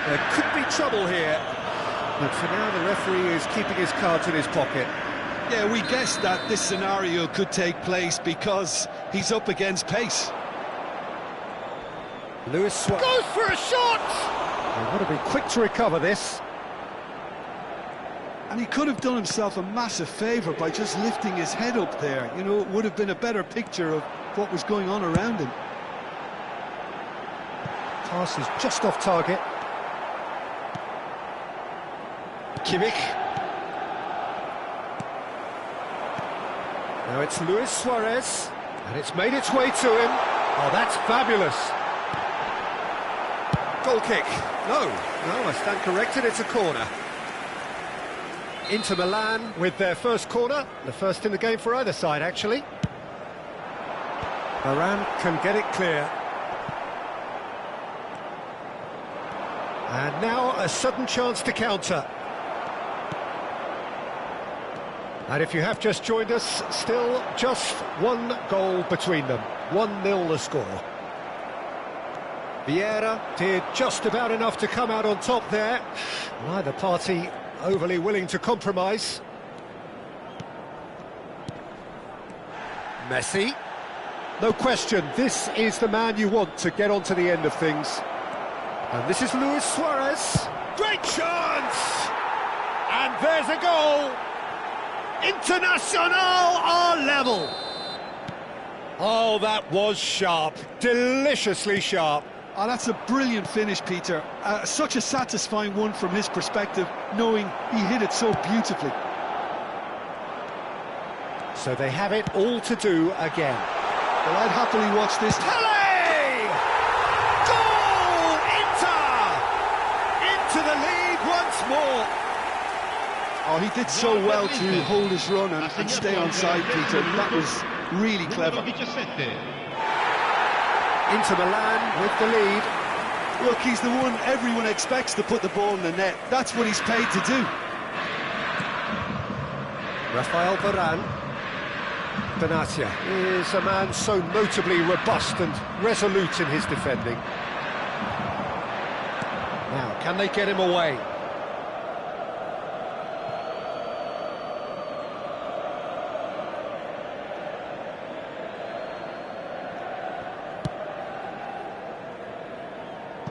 There could be trouble here. But for now, the referee is keeping his cards in his pocket. Yeah, we guessed that this scenario could take place because he's up against pace. Luis Suarez goes for a shot! They've got to be quick to recover this. And he could have done himself a massive favour by just lifting his head up there. You know, it would have been a better picture of what was going on around him. Pass is just off target. Kimmich. Now it's Luis Suarez, and it's made its way to him. Oh, that's fabulous. Goal kick. No, I stand corrected, it's a corner. Inter Milan with their first corner, the first in the game for either side, actually. Varane can get it clear. And now a sudden chance to counter. And if you have just joined us, still just one goal between them. 1-0 the score. Vieira did just about enough to come out on top there. Neither party overly willing to compromise. Messi. No question, this is the man you want to get onto the end of things. And this is Luis Suarez. Great chance! And there's a goal! Internacional are level! Oh, that was sharp. Deliciously sharp. Oh, that's a brilliant finish, Peter. Such a satisfying one from his perspective, knowing he hit it so beautifully. So they have it all to do again. Well, I'd happily watch this. Pelé! Goal! Inter! Into the lead once more. Oh, he did so well to hold his run and stay on side, Peter. That was really clever. Inter Milan with the lead. Look, he's the one everyone expects to put the ball in the net. That's what he's paid to do. Rafael Varane. Benatia is a man so notably robust and resolute in his defending. Now, can they get him away?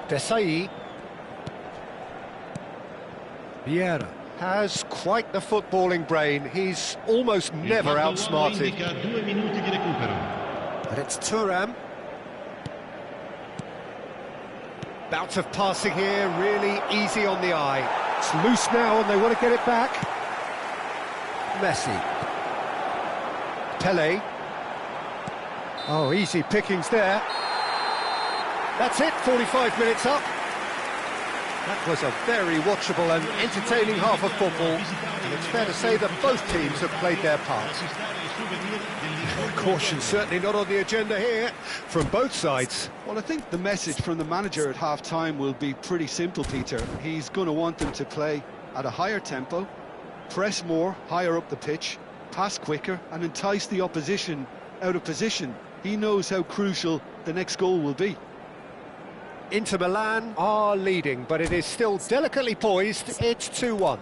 Desai. Vieira has quite the footballing brain. He's almost never outsmarted. And it's Thuram. Bout of passing here, really easy on the eye. It's loose now and they want to get it back. Messi. Pele. Oh, easy pickings there. That's it, 45 minutes up. That was a very watchable and entertaining half of football. And it's fair to say that both teams have played their part. Caution certainly not on the agenda here from both sides. Well, I think the message from the manager at half-time will be pretty simple, Peter. He's going to want them to play at a higher tempo, press more, higher up the pitch, pass quicker, and entice the opposition out of position. He knows how crucial the next goal will be. Inter Milan are leading, but it is still delicately poised. It's 2-1.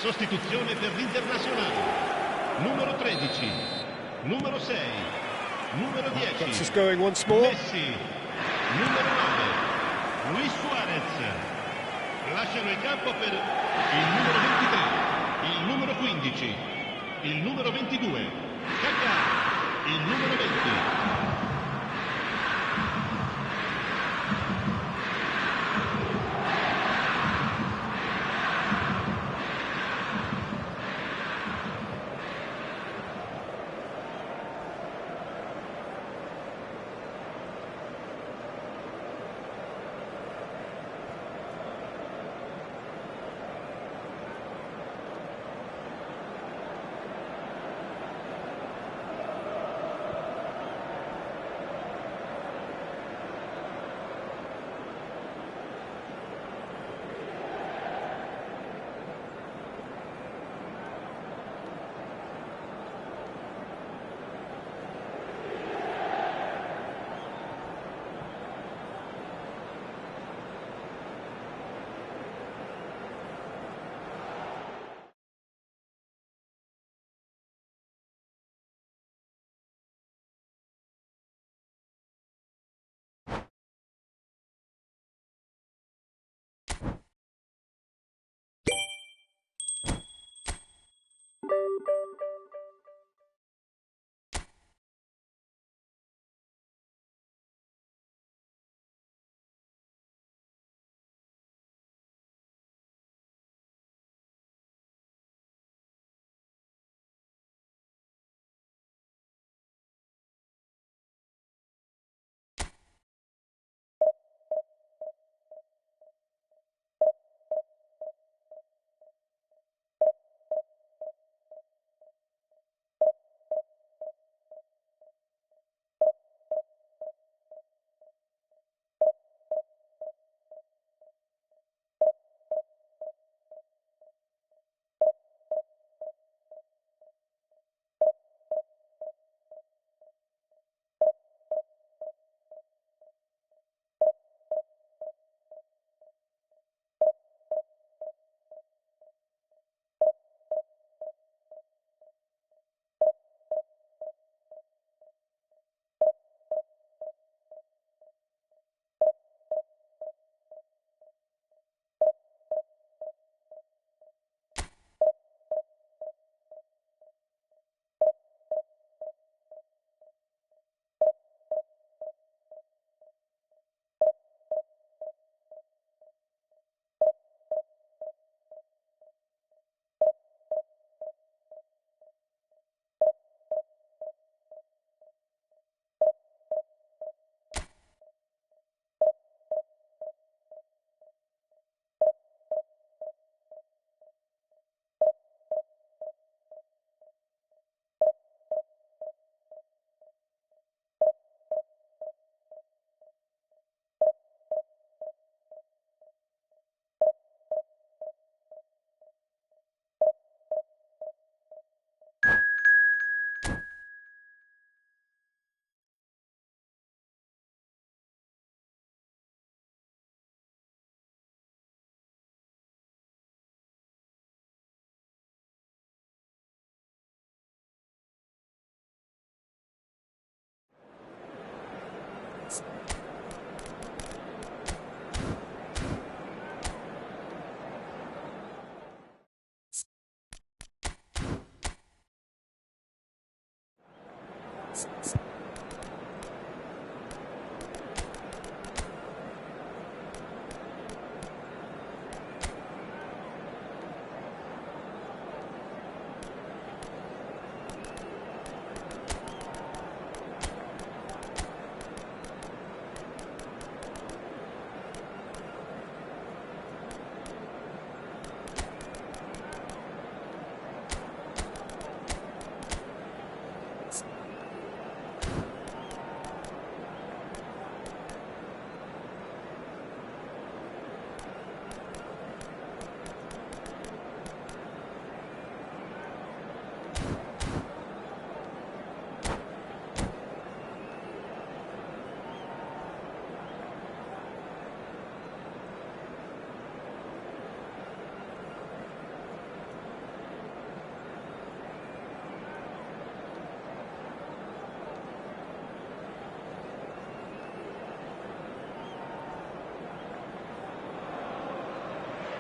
Sostituzione per l'Internazionale. Numero 13, numero 6, numero 10. Gets us going once more. Messi, numero 9, Luis Suarez. Lasciano il campo per il numero 23, il numero 15, il numero 22, Kaká, il numero 20.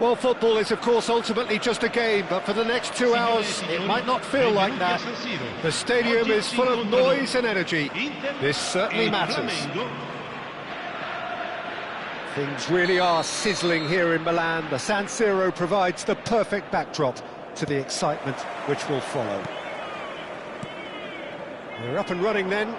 Well, football is, of course, ultimately just a game, but for the next 2 hours, it might not feel like that. The stadium is full of noise and energy. This certainly matters. Things really are sizzling here in Milan. The San Siro provides the perfect backdrop to the excitement which will follow. We're up and running then.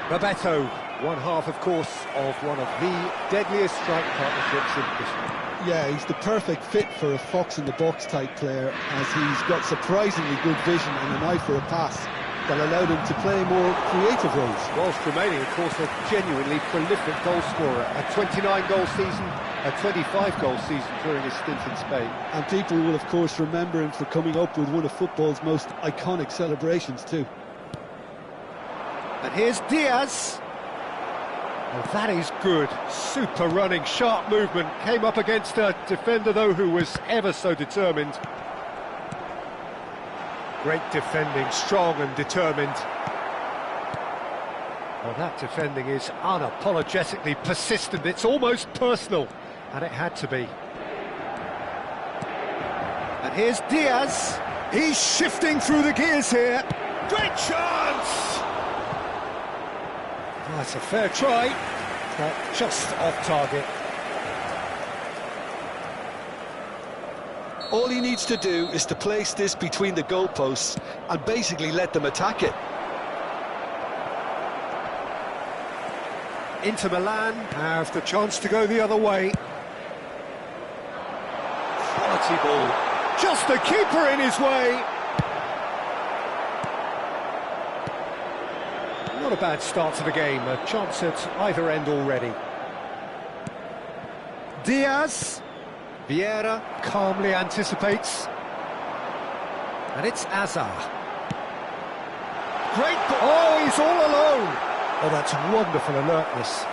Bebeto, one half, of course, of one of the deadliest strike partnerships in history. Yeah, he's the perfect fit for a fox-in-the-box type player, as he's got surprisingly good vision and an eye for a pass that allowed him to play more creative roles. Whilst remaining, of course, a genuinely prolific goal scorer. A 29-goal season, a 25-goal season during his stint in Spain. And people will, of course, remember him for coming up with one of football's most iconic celebrations too. And here's Diaz. Well, that is good. Super running, sharp movement. Came up against a defender, though, who was ever so determined. Great defending, strong and determined. Well, that defending is unapologetically persistent. It's almost personal, and it had to be. And here's Diaz. He's shifting through the gears here. Great chance! Oh, it's a fair try, but just off target. All he needs to do is to place this between the goalposts and basically let them attack it. Inter Milan have the chance to go the other way. Quality ball. Just the keeper in his way. Not a bad start to the game, a chance at either end already. Diaz. Vieira calmly anticipates. And it's Azar. Great ball. Oh, he's all alone. Oh, that's wonderful alertness.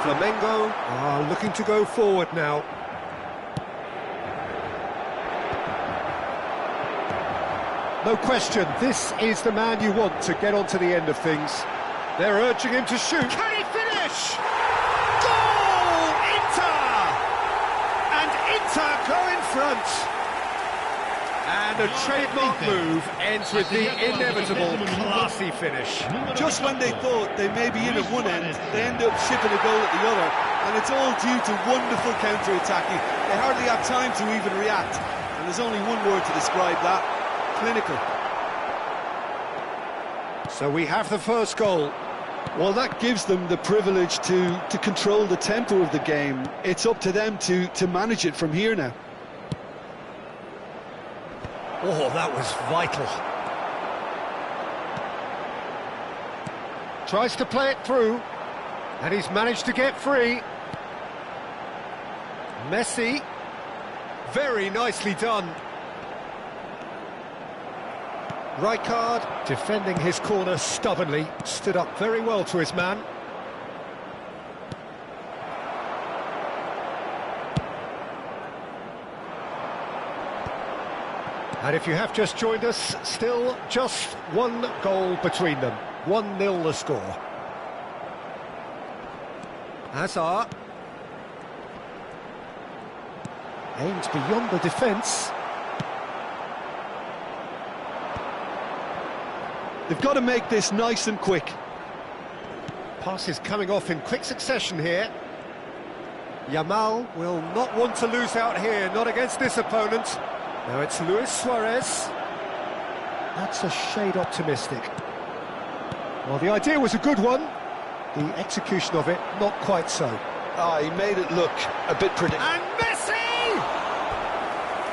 Flamengo are looking to go forward now. No question, this is the man you want to get onto the end of things. They're urging him to shoot. Can he finish? Goal! Inter! And Inter go in front. And a trademark move ends with the inevitable classy finish. Just when they thought they may be in at one end, they end up shipping a goal at the other, and it's all due to wonderful counter-attacking. They hardly have time to even react, and there's only one word to describe that: clinical. So we have the first goal. Well, that gives them the privilege to control the tempo of the game. It's up to them to manage it from here now. Oh, that was vital. Tries to play it through, and he's managed to get free. Messi, very nicely done. Rijkaard, defending his corner stubbornly, stood up very well to his man. And if you have just joined us, still just one goal between them. 1-0 the score. Hazard. Aimed beyond the defence. They've got to make this nice and quick. Passes coming off in quick succession here. Yamal will not want to lose out here, not against this opponent. Now it's Luis Suarez. That's a shade optimistic. Well, the idea was a good one. The execution of it, not quite so. He made it look a bit predictable. And Messi!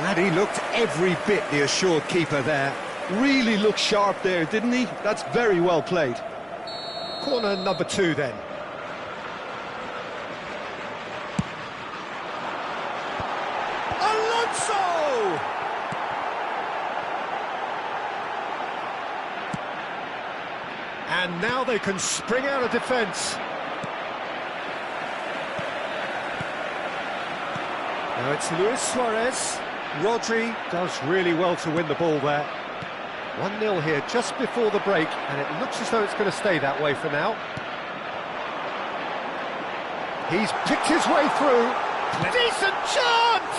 And he looked every bit the assured keeper there. Really looked sharp there, didn't he? That's very well played. Corner number 2 then. Alonso! And now they can spring out of defence. Now it's Luis Suarez. Rodri does really well to win the ball there. 1-0 here just before the break, and it looks as though it's going to stay that way for now. He's picked his way through. Decent chance!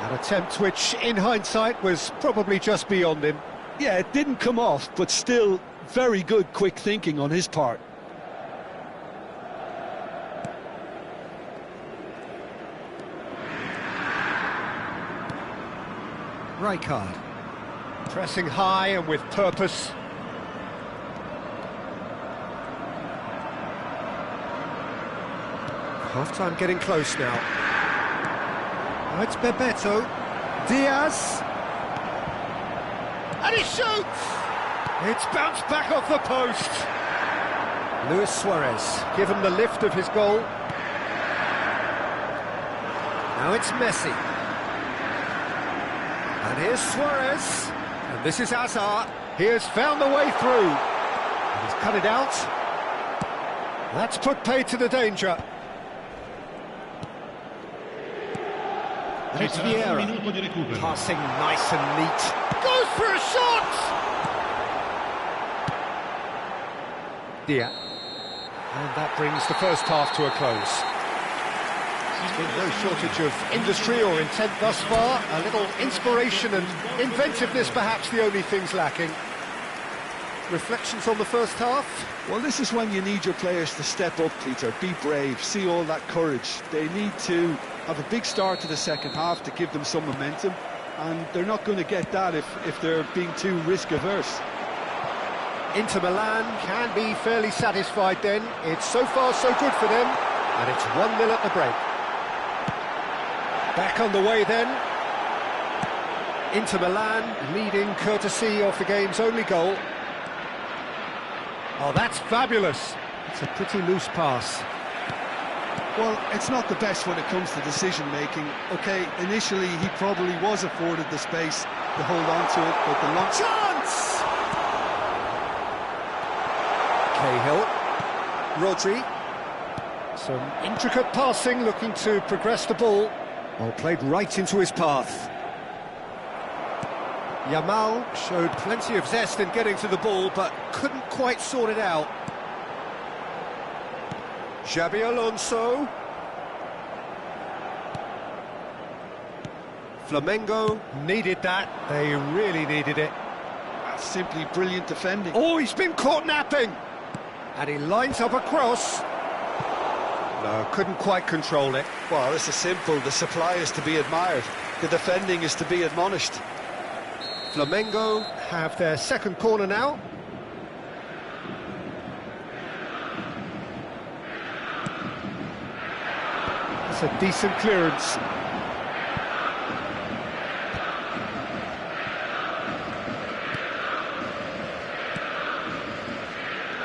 An attempt which, in hindsight, was probably just beyond him. Yeah, it didn't come off, but still very good quick thinking on his part. Rijkaard. Pressing high and with purpose. Half-time getting close now. Now it's Bebeto. Diaz. And he shoots! It's bounced back off the post. Luis Suarez, given the lift of his goal. Now it's Messi. And here's Suarez. And this is Hazard. He has found the way through. And he's cut it out. That's put paid to the danger. And it's Vieira. Passing nice and neat. Goes for a shot! Dia. And that brings the first half to a close. There's been no shortage of industry or intent thus far. A little inspiration and inventiveness perhaps the only things lacking. Reflections on the first half? Well, this is when you need your players to step up, Peter. Be brave, see all that courage. They need to have a big start to the second half to give them some momentum, and they're not going to get that if they're being too risk-averse. Inter Milan can be fairly satisfied then. It's so far so good for them, and it's 1-0 at the break. Back on the way then. Inter Milan leading courtesy of the game's only goal. Oh, that's fabulous. It's a pretty loose pass. Well, it's not the best when it comes to decision-making. OK, initially he probably was afforded the space to hold on to it, but the long chance! Cahill. Rodri. Some intricate passing, looking to progress the ball. Well, played right into his path. Yamal showed plenty of zest in getting to the ball, but couldn't quite sort it out. Xabi Alonso. Flamengo needed that. They really needed it. That's simply brilliant defending. Oh, he's been caught napping. And he lines up a cross. No, couldn't quite control it. Well, this is simple. The supply is to be admired. The defending is to be admonished. Flamengo have their second corner now. That's a decent clearance.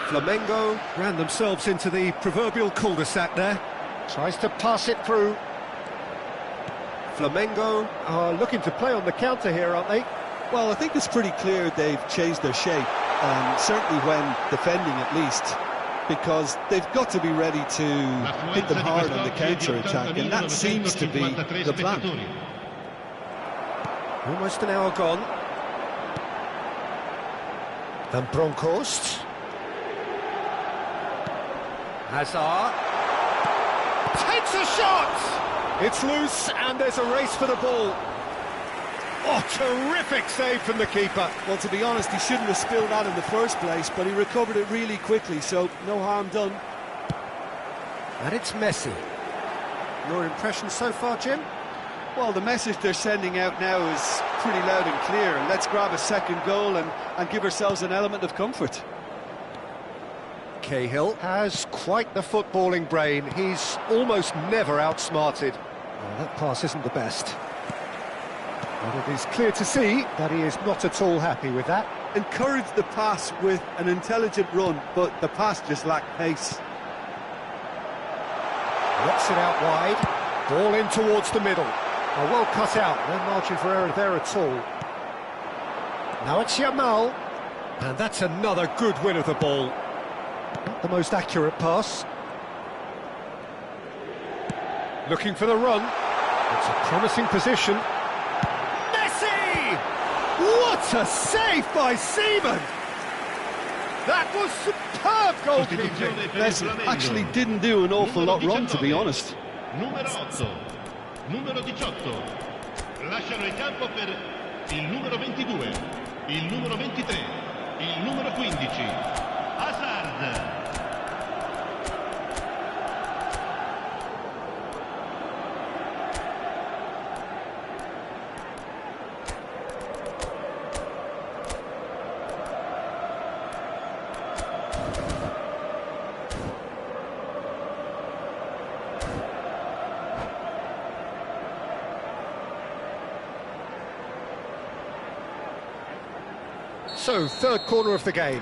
Flamengo ran themselves into the proverbial cul-de-sac there. Tries to pass it through. Flamengo are looking to play on the counter here, aren't they? Well, I think it's pretty clear they've changed their shape, certainly when defending at least, because they've got to be ready to hit them hard on the counter-attack, and that seems to be the plan. Almost an hour gone. Van Bronckhorst. Hazard takes a shot! It's loose and there's a race for the ball. Oh, terrific save from the keeper. Well, to be honest, he shouldn't have spilled that in the first place, but he recovered it really quickly, so no harm done. And it's Messi. Your impression so far, Jim? Well, the message they're sending out now is pretty loud and clear. Let's grab a second goal and give ourselves an element of comfort. Cahill has quite the footballing brain. He's almost never outsmarted. Well, that pass isn't the best. But it is clear to see that he is not at all happy with that. Encouraged the pass with an intelligent run, but the pass just lacked pace. Lets it out wide. Ball in towards the middle. Oh, well cut out. No margin for error there at all. Now it's Yamal. And that's another good win of the ball. Not the most accurate pass. Looking for the run. It's a promising position. Messi! What a save by Seaman! That was superb goalkeeping. Messi actually didn't do an awful lot wrong, to be honest. Numero 8, numero 18, lasciano il campo per il numero 22, il numero 23, il numero 15, Hazard. So, third corner of the game.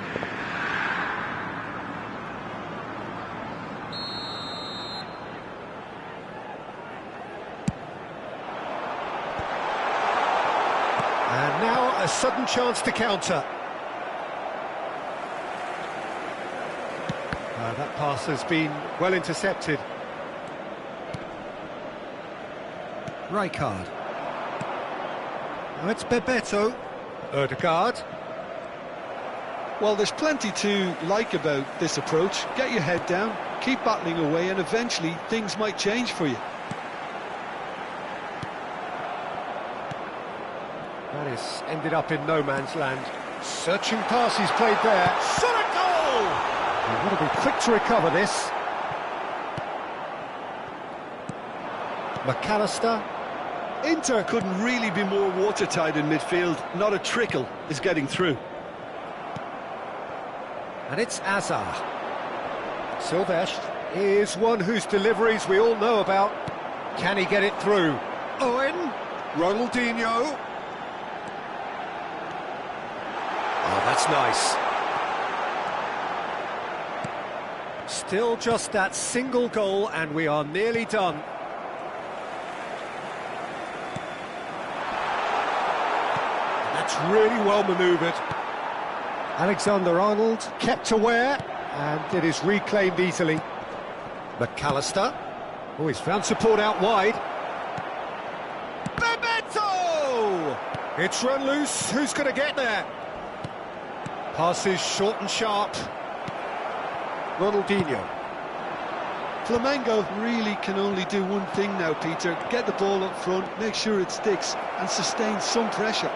And now a sudden chance to counter. That pass has been well intercepted. Rijkaard. Now it's Bebeto. Ødegaard. Well, there's plenty to like about this approach. Get your head down, keep battling away, and eventually things might change for you. That has ended up in no man's land. Searching pass he's played there. Shot a goal! You've got to be quick to recover this. McAllister. Inter couldn't really be more watertight in midfield. Not a trickle is getting through. And it's Hazard. Silvestre is one whose deliveries we all know about. Can he get it through? Owen. Ronaldinho. Oh, that's nice. Still just that single goal and we are nearly done. That's really well manoeuvred. Alexander-Arnold kept aware, and it is reclaimed easily. McAllister. Oh, he's found support out wide. Bebeto! It's run loose. Who's going to get there? Passes short and sharp. Ronaldinho. Flamengo really can only do one thing now, Peter. Get the ball up front, make sure it sticks, and sustain some pressure.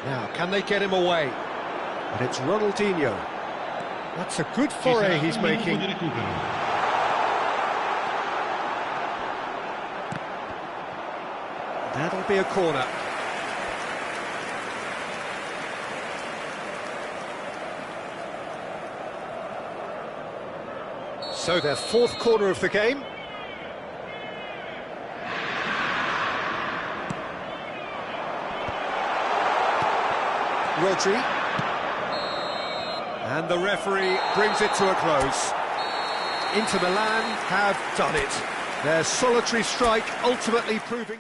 Now, can they get him away? But it's Ronaldinho. That's a good foray he's making. That'll be a corner. So their fourth corner of the game. Rodri. And the referee brings it to a close. Inter Milan have done it. Their solitary strike ultimately proving...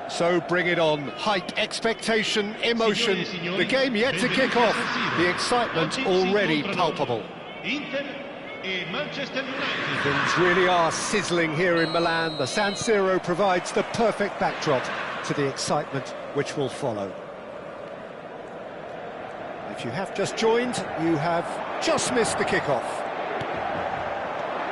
So bring it on. Hype, expectation, emotion. The game yet to kick off. The excitement already palpable. Inter e Manchester United. Things really are sizzling here in Milan. The San Siro provides the perfect backdrop to the excitement which will follow. If you have just joined, you have just missed the kickoff.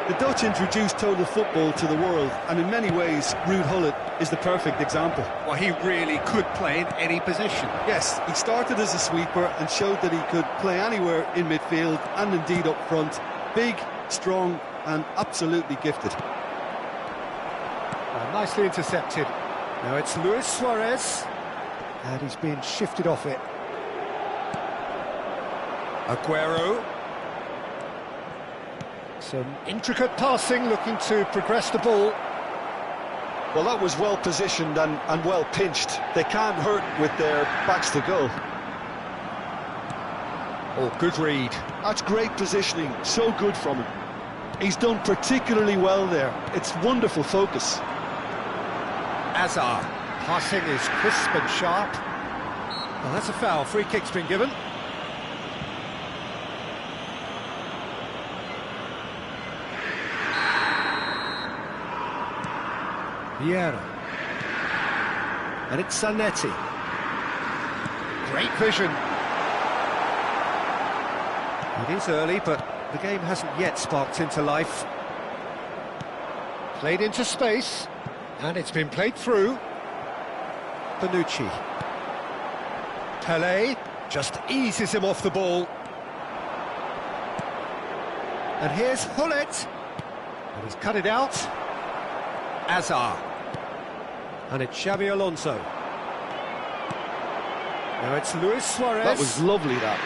The Dutch introduced total football to the world, and in many ways, Ruud Gullit is the perfect example. Well, he really could play in any position. Yes, he started as a sweeper and showed that he could play anywhere in midfield and indeed up front. Big, strong and absolutely gifted. Nicely intercepted. Now it's Luis Suarez, and he's being shifted off it. Aguero. Some intricate passing, looking to progress the ball. Well, that was well positioned and well pinched. They can't hurt with their backs to goal. Oh, good read. That's great positioning, so good from him. He's done particularly well there. It's wonderful focus. Azar. Passing is crisp and sharp. Well, that's a foul. Free kick's been given. Vieira. And it's Zanetti. Great vision. It is early, but the game hasn't yet sparked into life. Played into space, and it's been played through. Bonucci. Pelé just eases him off the ball. And here's Gullit. And he's cut it out. Azar. And it's Xabi Alonso. Now it's Luis Suarez. That was lovely, that.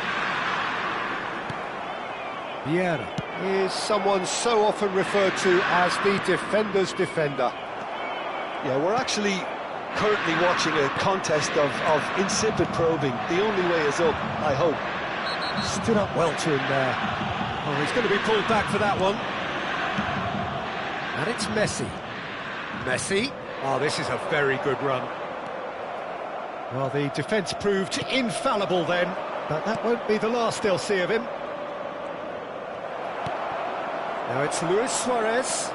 Vieira is someone so often referred to as the defender's defender. Yeah, we're actually currently watching a contest of insipid probing. The only way is up, I hope. Stood up well to him there. Oh, he's going to be pulled back for that one. And it's Messi. Messi. Oh, this is a very good run. Well, the defence proved infallible then, but that won't be the last they'll see of him. Now it's Luis Suarez.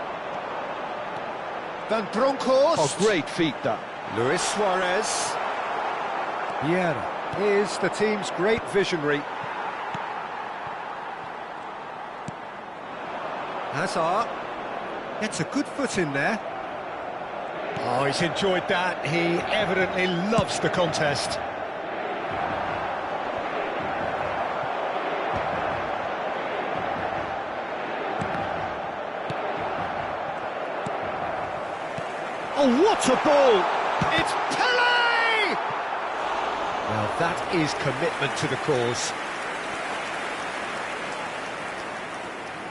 Van Bronckhorst. Oh, great feat, that. Luis Suarez. Vieira is the team's great visionary. Hazard gets a good foot in there. Oh, he's enjoyed that. He evidently loves the contest. Oh, what a ball! It's Pelé! Well, that is commitment to the cause.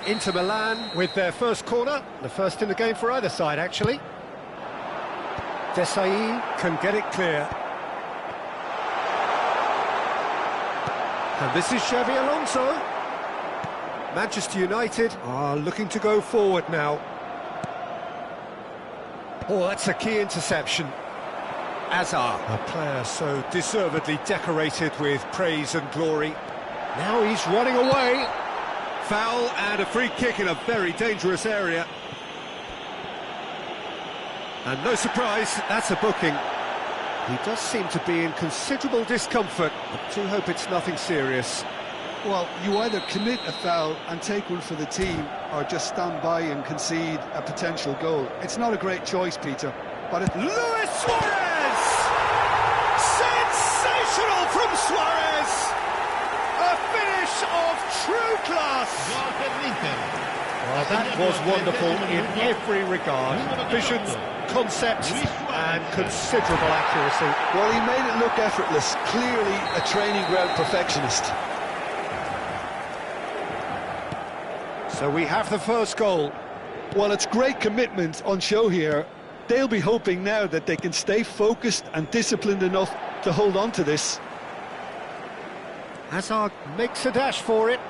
Inter Milan with their first corner, the first in the game for either side, actually. Desai can get it clear. And this is Xabi Alonso. Manchester United are looking to go forward now. Oh, that's a key interception. Azar, a player so deservedly decorated with praise and glory. Now he's running away. Foul and a free kick in a very dangerous area. And no surprise, that's a booking. He does seem to be in considerable discomfort. I do hope it's nothing serious. Well, you either commit a foul and take one for the team, or just stand by and concede a potential goal. It's not a great choice, Peter, but it... Luis Suarez! Sensational from Suarez! A finish of true class! Well, that was wonderful in every regard. Vision, concept and considerable accuracy. Well, he made it look effortless. Clearly a training ground perfectionist. So we have the first goal. Well, it's great commitment on show here. They'll be hoping now that they can stay focused and disciplined enough to hold on to this. Hazard makes a dash for it.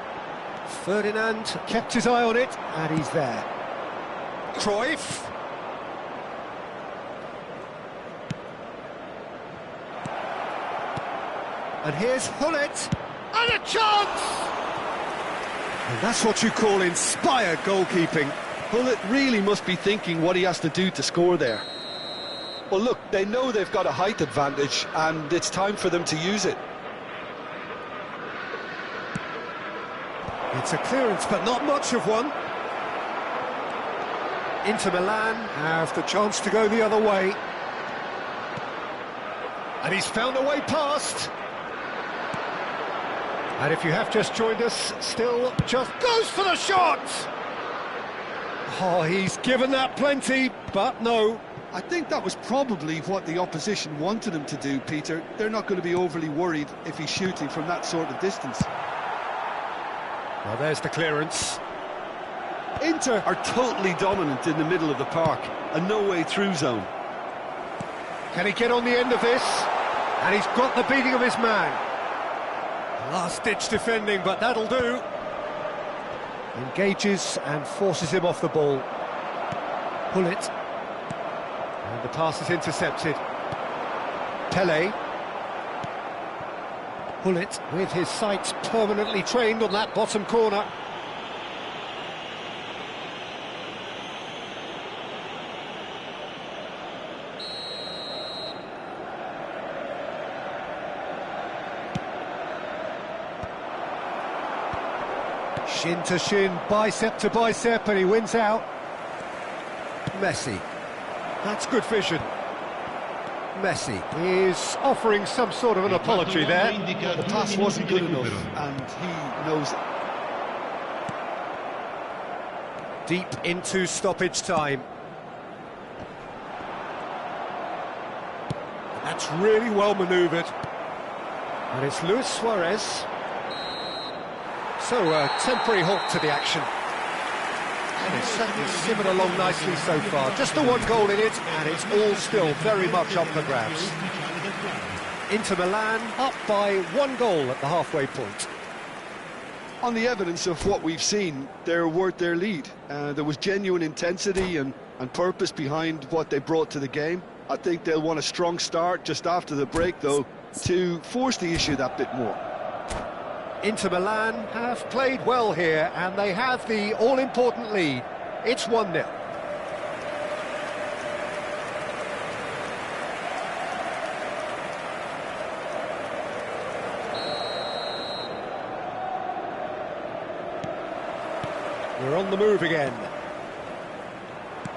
Ferdinand kept his eye on it, and he's there. Cruyff. And here's Hullet, and a chance! And that's what you call inspired goalkeeping. Hullet really must be thinking what he has to do to score there. Well, look, they know they've got a height advantage, and it's time for them to use it. It's a clearance, but not much of one. Inter Milan have the chance to go the other way. And he's found a way past. And if you have just joined us, still just goes for the shot! Oh, he's given that plenty, but no. I think that was probably what the opposition wanted him to do, Peter. They're not going to be overly worried if he's shooting from that sort of distance. Well, there's the clearance. Inter are totally dominant in the middle of the park, a no-way-through zone. Can he get on the end of this? And he's got the beating of his man. Last-ditch defending, but that'll do. Engages and forces him off the ball. Hullet. And the pass is intercepted. Pele. Hullet with his sights permanently trained on that bottom corner. Shin to shin, bicep to bicep, and he wins out. Messi. That's good vision. Messi is offering some sort of an apology there. The pass wasn't good enough, and he knows it. Deep into stoppage time. That's really well manoeuvred. And it's Luis Suarez. So, a temporary halt to the action. And it's certainly simmered along nicely so far. Just the one goal in it, and it's all still very much up for grabs. Inter Milan up by 1 goal at the halfway point. On the evidence of what we've seen, they're worth their lead. There was genuine intensity and purpose behind what they brought to the game. I think they'll want a strong start just after the break, though, to force the issue that bit more. Inter Milan have played well here, and they have the all-important lead. It's 1-0. We're on the move again.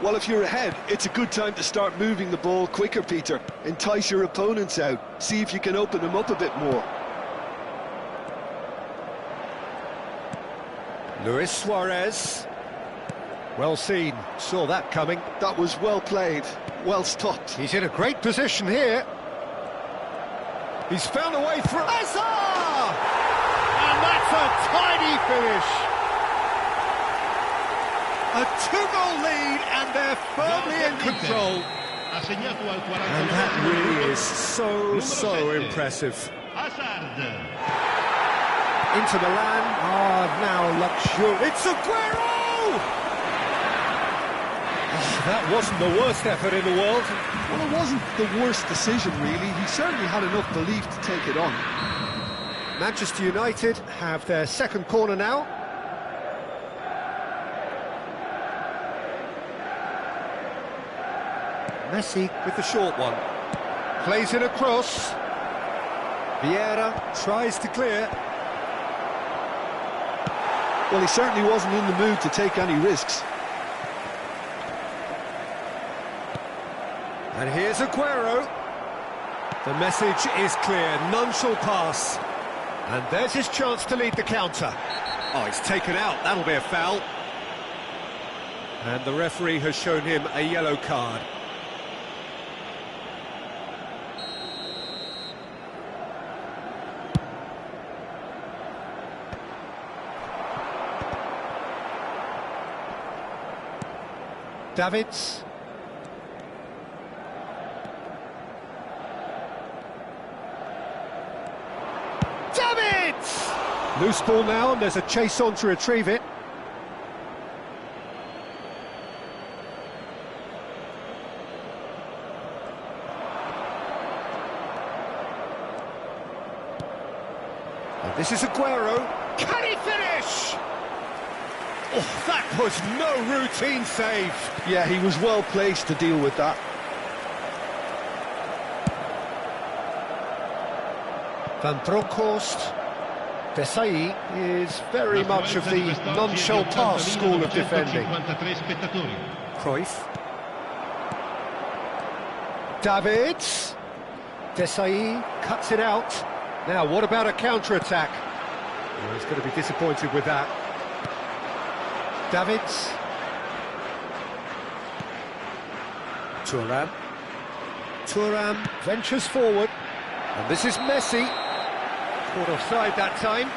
Well, if you're ahead, it's a good time to start moving the ball quicker, Peter. Entice your opponents out. See if you can open them up a bit more. Luis Suarez. Well seen, saw that coming. That was well played, well stopped. He's in a great position here. He's found a way through. Hazard! And that's a tidy finish. A 2-goal lead, and they're firmly in control. And that really is so impressive. Inter Milan are now luxurious. It's Aguero! Oh, that wasn't the worst effort in the world. Well, it wasn't the worst decision, really. He certainly had enough belief to take it on. Manchester United have their second corner now. Messi with the short one. Plays it across. Vieira tries to clear. Well, he certainly wasn't in the mood to take any risks. And here's Aguero. The message is clear, none shall pass. And there's his chance to lead the counter. Oh, he's taken out, that'll be a foul. And the referee has shown him a yellow card. Davids. Davids! Loose ball now, and there's a chase on to retrieve it. This is Aguero. Can he finish? Oh, that was no routine save. Yeah, he was well placed to deal with that. Van Bronckhorst. Desai is very much of the non-shall-pass school of defending. Cruyff. Davids. Desai cuts it out. Now, what about a counter-attack? Well, he's going to be disappointed with that. Davids. Thuram ventures forward. And this is Messi. Caught offside that time.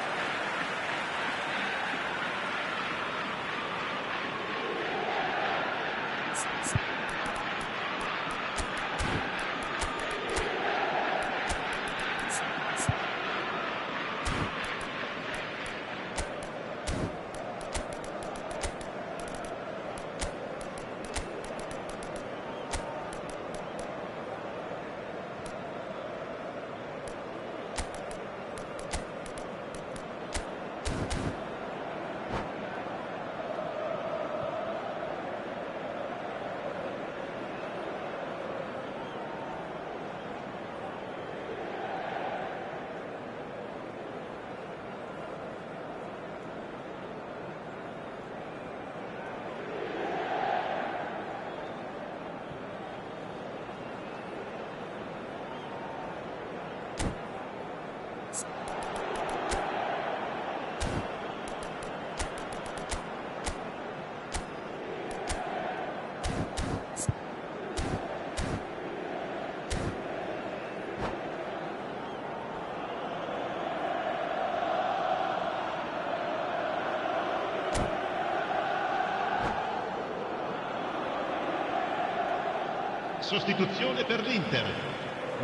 Sostituzione per l'Inter.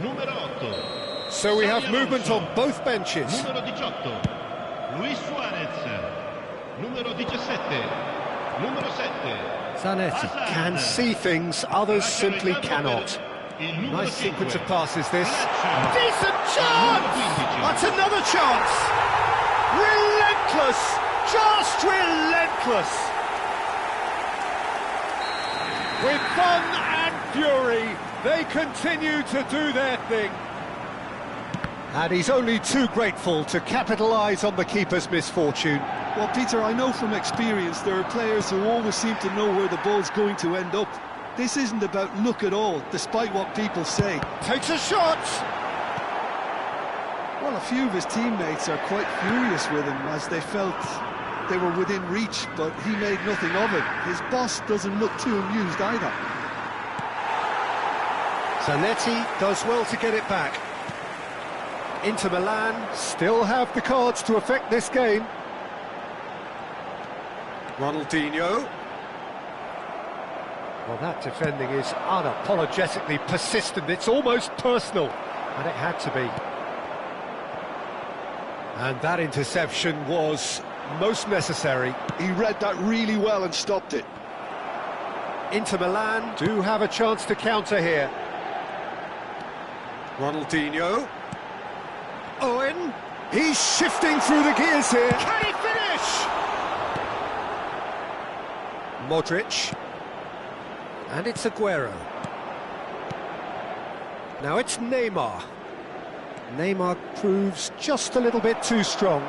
Numero 8. So we have movement on both benches. Numero 18. Luis Suarez. Numero 17. Numero 7. Zanetti can see things others simply cannot. Nice sequence of passes this. Decent chance! That's another chance! Relentless! Just relentless! With fun and fury, they continue to do their thing. And he's only too grateful to capitalise on the keeper's misfortune. Well, Peter, I know from experience there are players who always seem to know where the ball's going to end up. This isn't about luck at all, despite what people say. Takes a shot! Well, a few of his teammates are quite furious with him as they felt they were within reach, but he made nothing of it. His boss doesn't look too amused either. Zanetti does well to get it back. Inter Milan still have the cards to affect this game. Ronaldinho. Well, that defending is unapologetically persistent. It's almost personal, and it had to be. And that interception was most necessary. He read that really well and stopped it. Inter Milan do have a chance to counter here. Ronaldinho. Owen. He's shifting through the gears here. Can he finish? Modric. And it's Aguero. Now it's Neymar. Neymar proves just a little bit too strong.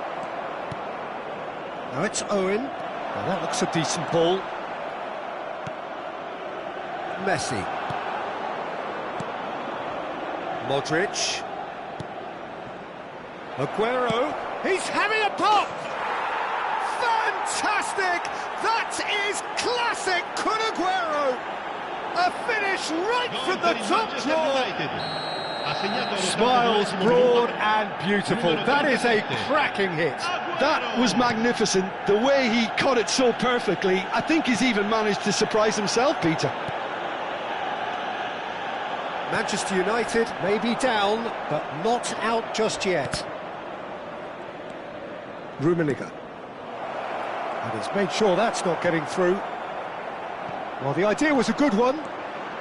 Now it's Owen. Now that looks a decent ball. Messi. Modric. Aguero. He's having a pop! Fantastic! That is classic Kun Aguero! A finish right from the top draw! Smiles broad and beautiful. That is a cracking hit. That was magnificent. The way he cut it so perfectly, I think he's even managed to surprise himself, Peter. Manchester United may be down, but not out just yet. Liga. And he's made sure that's not getting through. Well, the idea was a good one.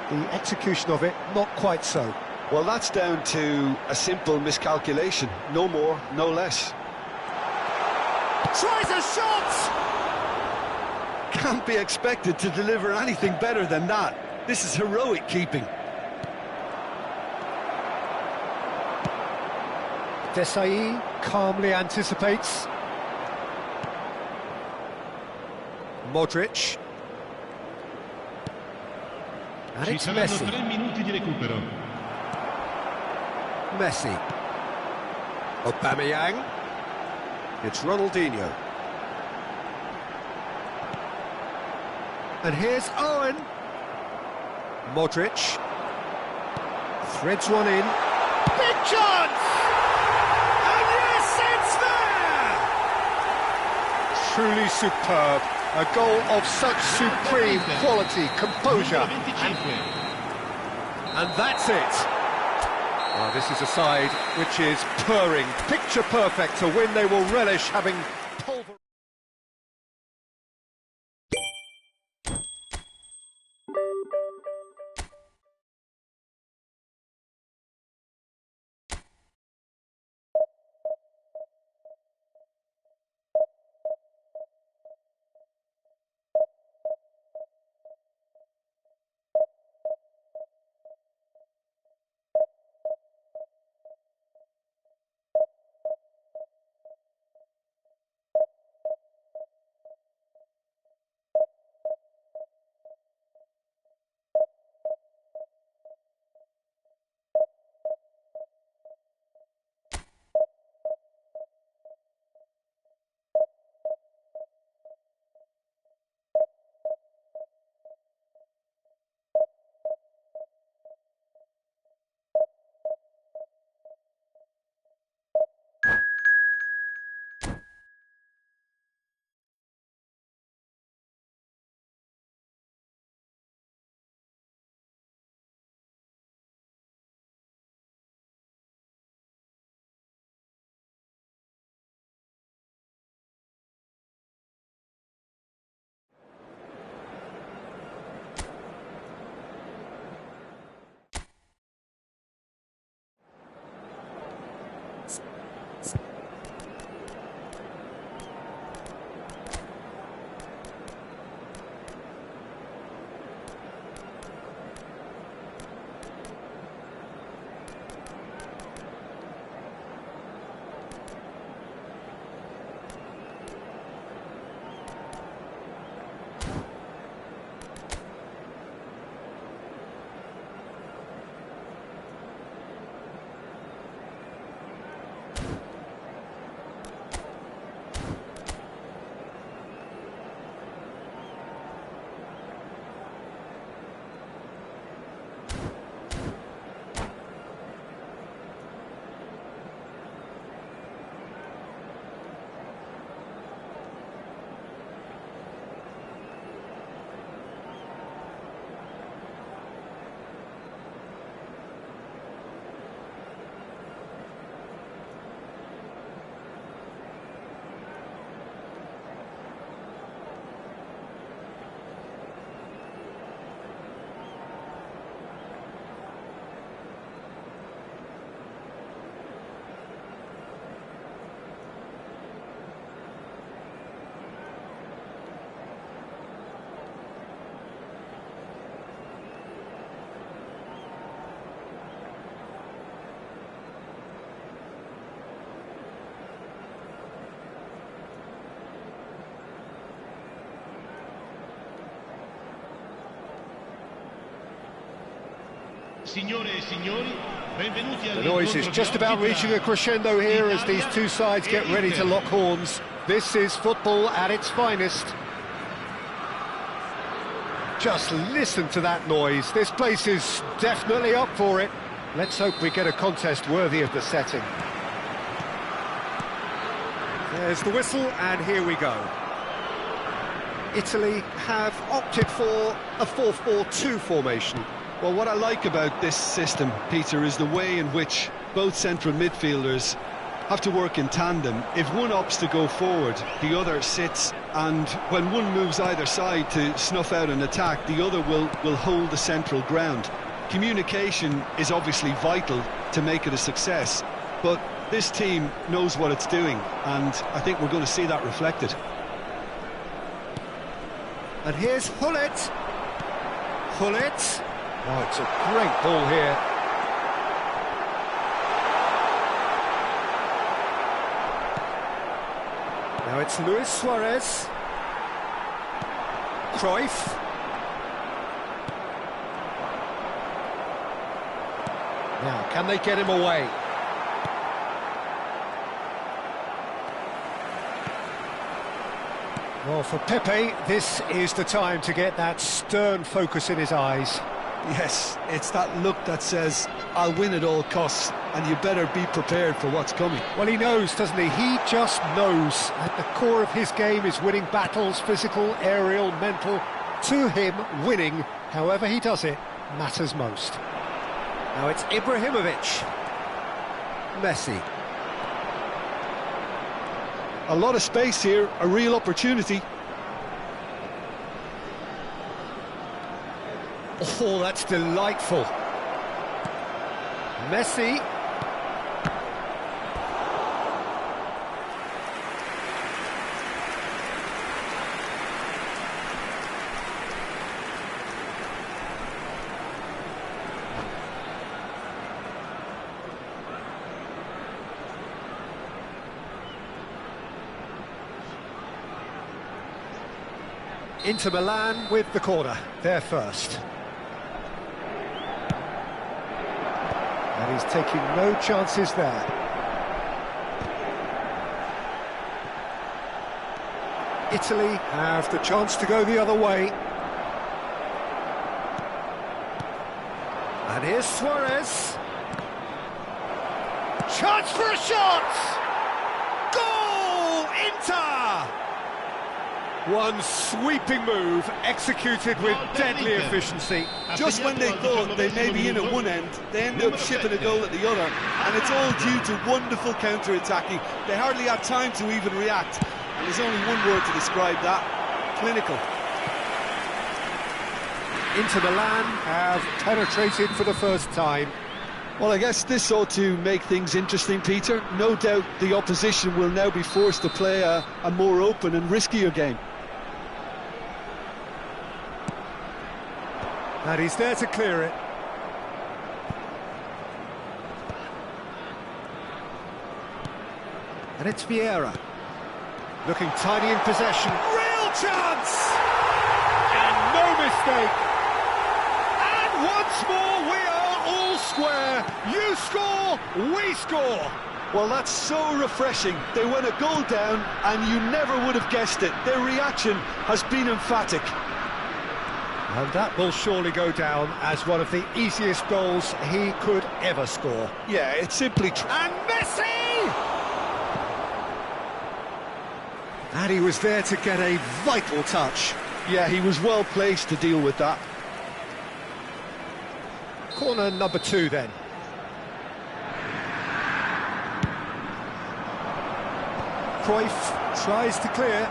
The execution of it, not quite so. Well, that's down to a simple miscalculation. No more, no less. Tries a shot! Can't be expected to deliver anything better than that. This is heroic keeping. Desai calmly anticipates. Modric. And Ci it's saranno Messi. 3 minuti di recupero. Messi. Aubameyang. It's Ronaldinho. And here's Owen. Modric. Threads one in. Big chance! And yes, it's there! Truly superb. A goal of such supreme quality, composure. And that's it. Well, this is a side which is purring, picture perfect, a win they will relish, having pulverized. Signore e signori, benvenuti The noise is just about reaching a crescendo here as these two sides get ready to lock horns. This is football at its finest. Just listen to that noise. This place is definitely up for it. Let's hope we get a contest worthy of the setting. There's the whistle, and here we go. Italy have opted for a 4-4-2 formation. Well, what I like about this system, Peter, is the way in which both central midfielders have to work in tandem. If one opts to go forward, the other sits, and when one moves either side to snuff out an attack, the other will hold the central ground. Communication is obviously vital to make it a success, but This team knows what it's doing, and I think we're going to see that reflected. And here's Hullet. Hullet. Oh, it's a great ball here. Now it's Luis Suarez. Cruyff. Now, can they get him away? Well, for Pepe, this is the time to get that stern focus in his eyes. Yes, it's that look that says, I'll win at all costs, and you better be prepared for what's coming. Well, he knows, doesn't he? He just knows. At the core of his game is winning battles, physical, aerial, mental. To him, winning, however he does it, matters most. Now it's Ibrahimovic. Messi. A lot of space here, a real opportunity. Oh, that's delightful. Messi. Inter Milan with the corner, they're first. And he's taking no chances there. Italy have the chance to go the other way. And here's Suarez. Chance for a shot! Goal! Inter! One sweeping move, executed with deadly efficiency. Just when they thought they may be in at one end, they end up shipping a goal at the other, and it's all due to wonderful counter-attacking. They hardly had time to even react, and there's only one word to describe that: clinical. Inter Milan have penetrated for the first time. Well, I guess this ought to make things interesting, Peter. No doubt the opposition will now be forced to play a more open and riskier game. And he's there to clear it. And it's Vieira. Looking tiny in possession. Real chance! And no mistake. And once more we are all square. You score, we score. Well, that's so refreshing. They went a goal down and you never would have guessed it. Their reaction has been emphatic. And that will surely go down as one of the easiest goals he could ever score. Yeah, it's simply... And Messi! And he was there to get a vital touch. Yeah, he was well placed to deal with that. Corner number 2 then. Cruyff tries to clear.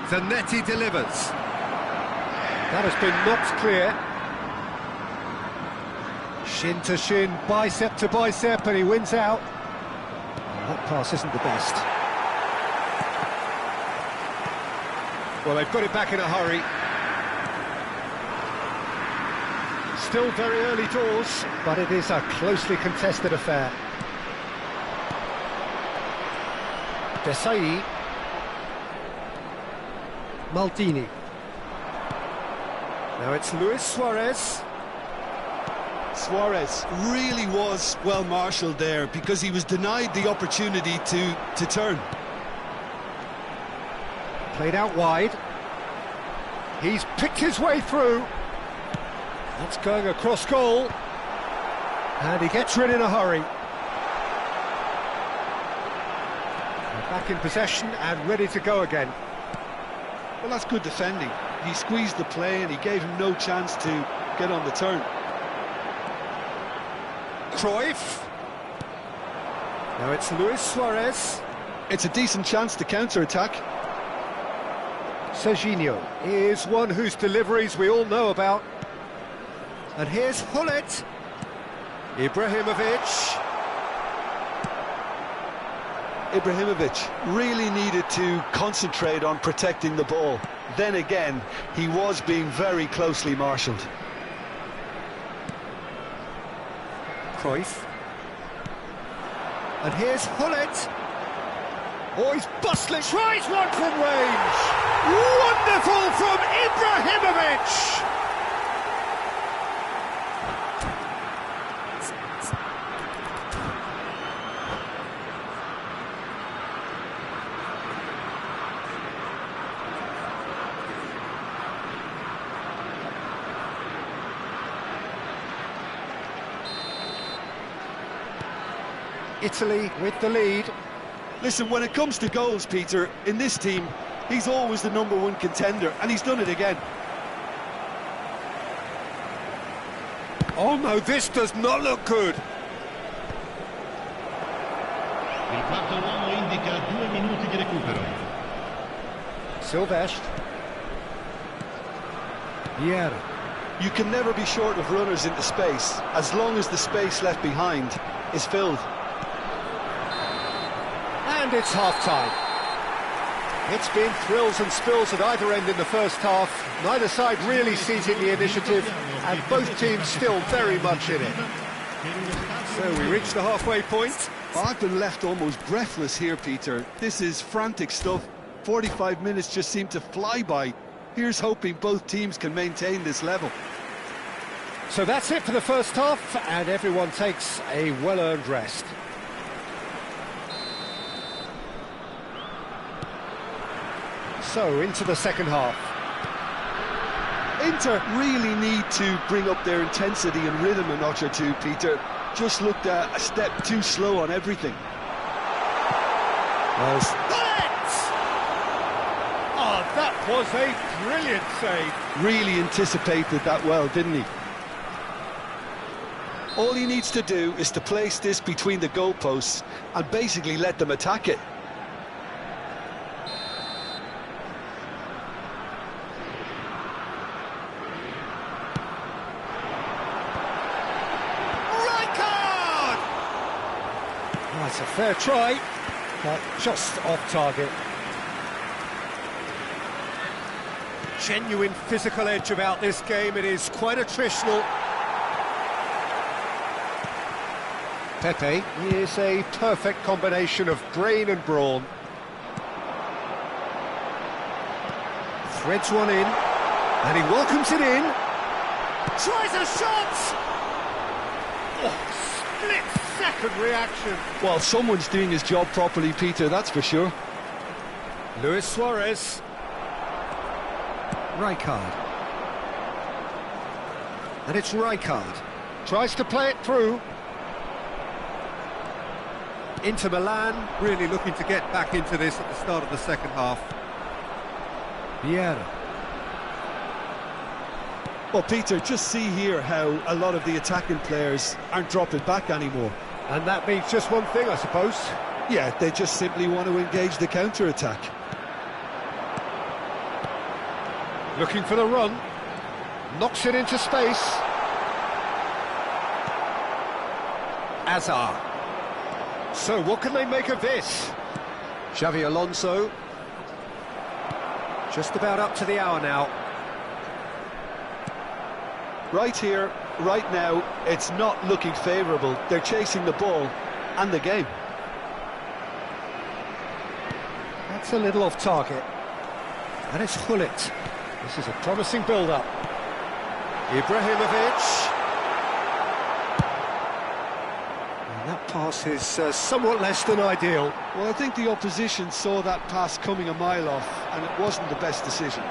Zanetti delivers. That has been knocked clear. Shin to shin, bicep to bicep, and he wins out. That pass isn't the best. Well, they've got it back in a hurry. Still very early doors, but it is a closely contested affair. Desai. Maldini. Now it's Luis Suarez. Suarez really was well marshalled there because he was denied the opportunity to turn. Played out wide. He's picked his way through. That's going across goal. And he gets rid in a hurry. Back in possession and ready to go again. Well, that's good defending. He squeezed the play and he gave him no chance to get on the turn. Cruyff. Now it's Luis Suarez. It's a decent chance to counter-attack. Serginho is one whose deliveries we all know about. And here's Hullet. Ibrahimovic. Ibrahimovic really needed to concentrate on protecting the ball. Then again, he was being very closely marshalled. Cruyff. And here's Hullet. Oh, he's bustling. Tries one from range. Wonderful from Ibrahimovic. Italy with the lead. Listen, when it comes to goals, Peter, in this team, he's always the #1 contender, and he's done it again. Oh no, this does not look good. Il quarto uomo indica 2 minuti di recupero. Silvestre. Vieira. You can never be short of runners into space, as long as the space left behind is filled. And it's half-time. It's been thrills and spills at either end in the first half. Neither side really seizing the initiative, and both teams still very much in it. So we reach the halfway point. I've been left almost breathless here, Peter. This is frantic stuff. 45 minutes just seem to fly by. Here's hoping both teams can maintain this level. So that's it for the first half, and everyone takes a well-earned rest. So, into the second half. Inter really need to bring up their intensity and rhythm a notch or two, Peter. Just looked a step too slow on everything. Oh, that was a brilliant save. Really anticipated that well, didn't he? All he needs to do is to place this between the goalposts and basically let them attack it. That's a fair try, but just off target. Genuine physical edge about this game. It is quite attritional. Pepe is a perfect combination of brain and brawn. Threads one in, and he welcomes it in. Tries a shot! Oh, split-second reaction. Well, someone's doing his job properly, Peter, that's for sure. Luis Suarez. Rijkaard. And it's Rijkaard. Tries to play it through. Inter Milan really looking to get back into this at the start of the second half. Vieira. Well, Peter, just see here how a lot of the attacking players aren't dropping back anymore. And that means just one thing, I suppose. Yeah, they just simply want to engage the counter-attack. Looking for the run. Knocks it into space. Azar. So, what can they make of this? Xavi Alonso. Just about up to the hour now. Right here, right now, it's not looking favourable. They're chasing the ball and the game. That's a little off target. And it's Hullet. This is a promising build-up. Ibrahimovic. And that pass is somewhat less than ideal. Well, I think the opposition saw that pass coming a mile off, and it wasn't the best decision.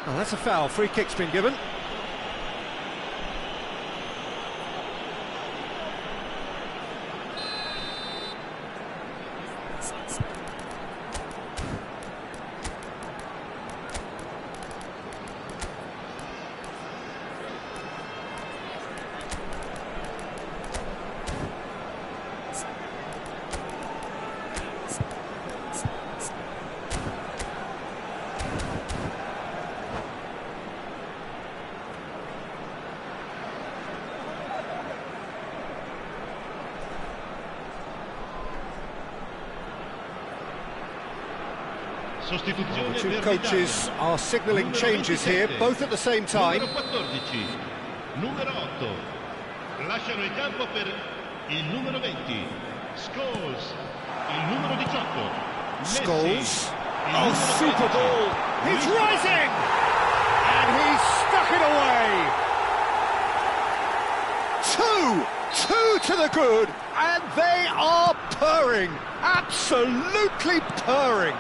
Oh, that's a foul. Free kick's been given. Sostituzione The two per coaches l'Italia. are signalling Numero changes here, 27, both at the same time. Numero 14, numero 8. Lasciano il campo per il numero 20. Scholes, il numero 18. Messi, Scholes. il Oh, numero super 13. ball! He's Luis rising! And he's stuck it away! Two to the good, and they are purring, absolutely purring.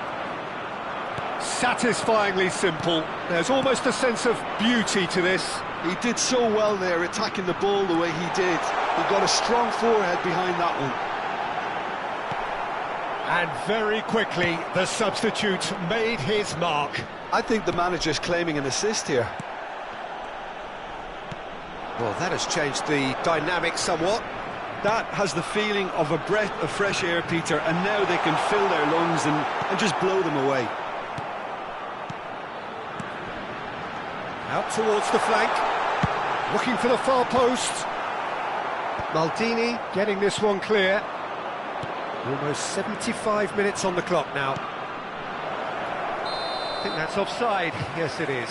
Satisfyingly simple. There's almost a sense of beauty to this. He did so well there, attacking the ball the way he did. He got a strong forehead behind that one. And very quickly, the substitute made his mark. I think the manager's claiming an assist here. Well, that has changed the dynamic somewhat. That has the feeling of a breath of fresh air, Peter, and now they can fill their lungs and just blow them away. Out towards the flank, looking for the far post. Maldini getting this one clear. Almost 75 minutes on the clock now. I think that's offside. Yes, it is.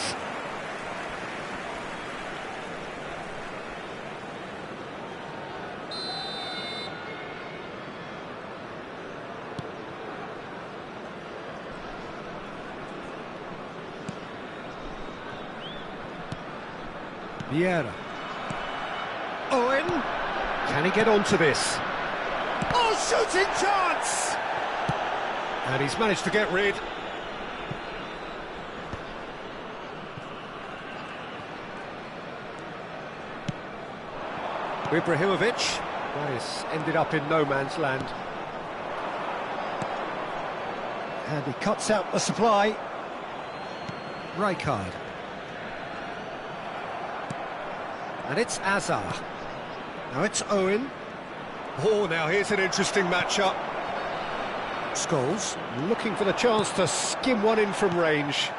Vieira. Owen. Can he get onto this? Oh, shooting chance! And he's managed to get rid. Ibrahimovic. That is ended up in no man's land. And he cuts out the supply. Rijkaard. And it's Azar. Now it's Owen. Oh, now here's an interesting matchup. Scholes looking for the chance to skim one in from range.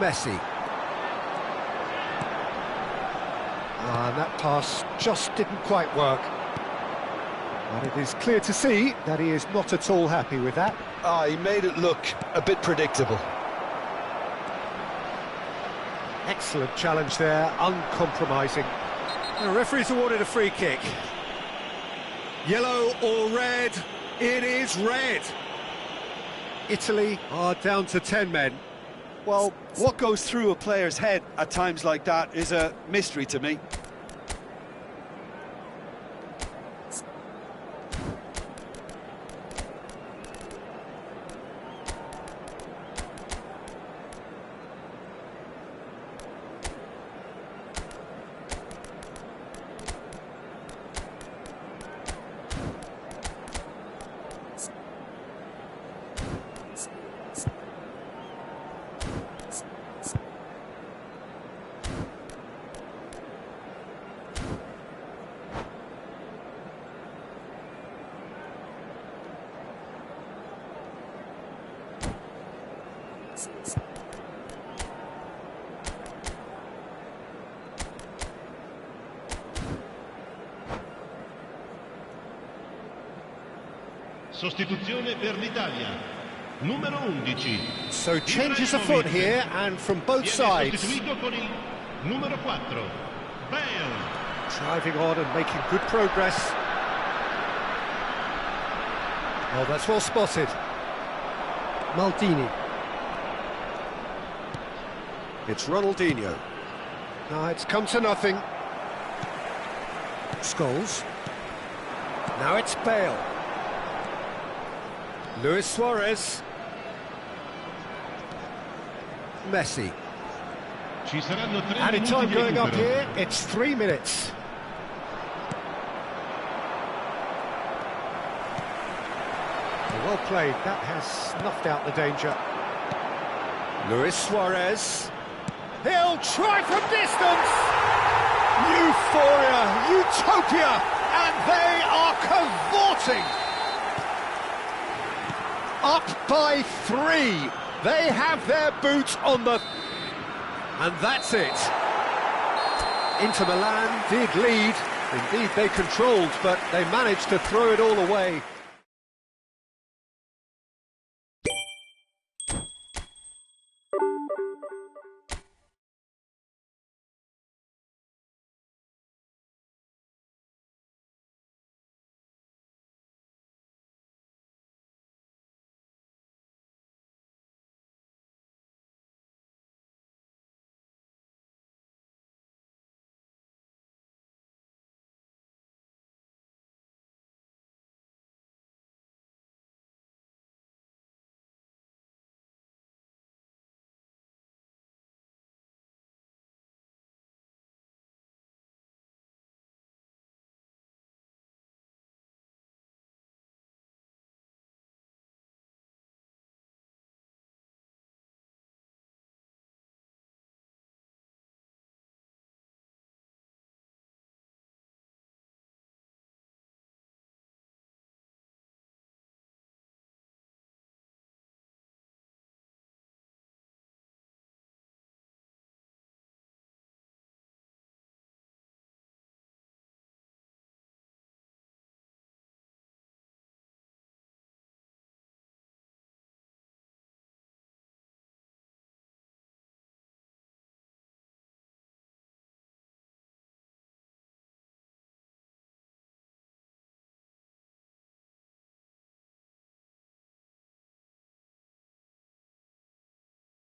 Messi. And that pass just didn't quite work. But it is clear to see that he is not at all happy with that. He made it look a bit predictable. Excellent challenge there, uncompromising. The referee's awarded a free kick. Yellow or red? It is red. Italy are down to 10 men. Well, what goes through a player's head at times like that is a mystery to me. Sostituzione per l'Italia. Numero 11. So changes afoot here, and from both sides. Sostituito con il numero 4. Bale. Driving on and making good progress. Oh, that's well spotted. Maldini. It's Ronaldinho. Now it's come to nothing. Scholes. Now it's Bale. Luis Suarez. Messi. Ci saranno 3 Added minuti time di going up recupero. here, it's 3 minutes. Well played, that has snuffed out the danger. Luis Suarez. He'll try from distance! Euphoria, utopia, and they are cavorting! Up by 3. They have their boot on the... And that's it. Inter Milan did lead. Indeed, they controlled, but they managed to throw it all away.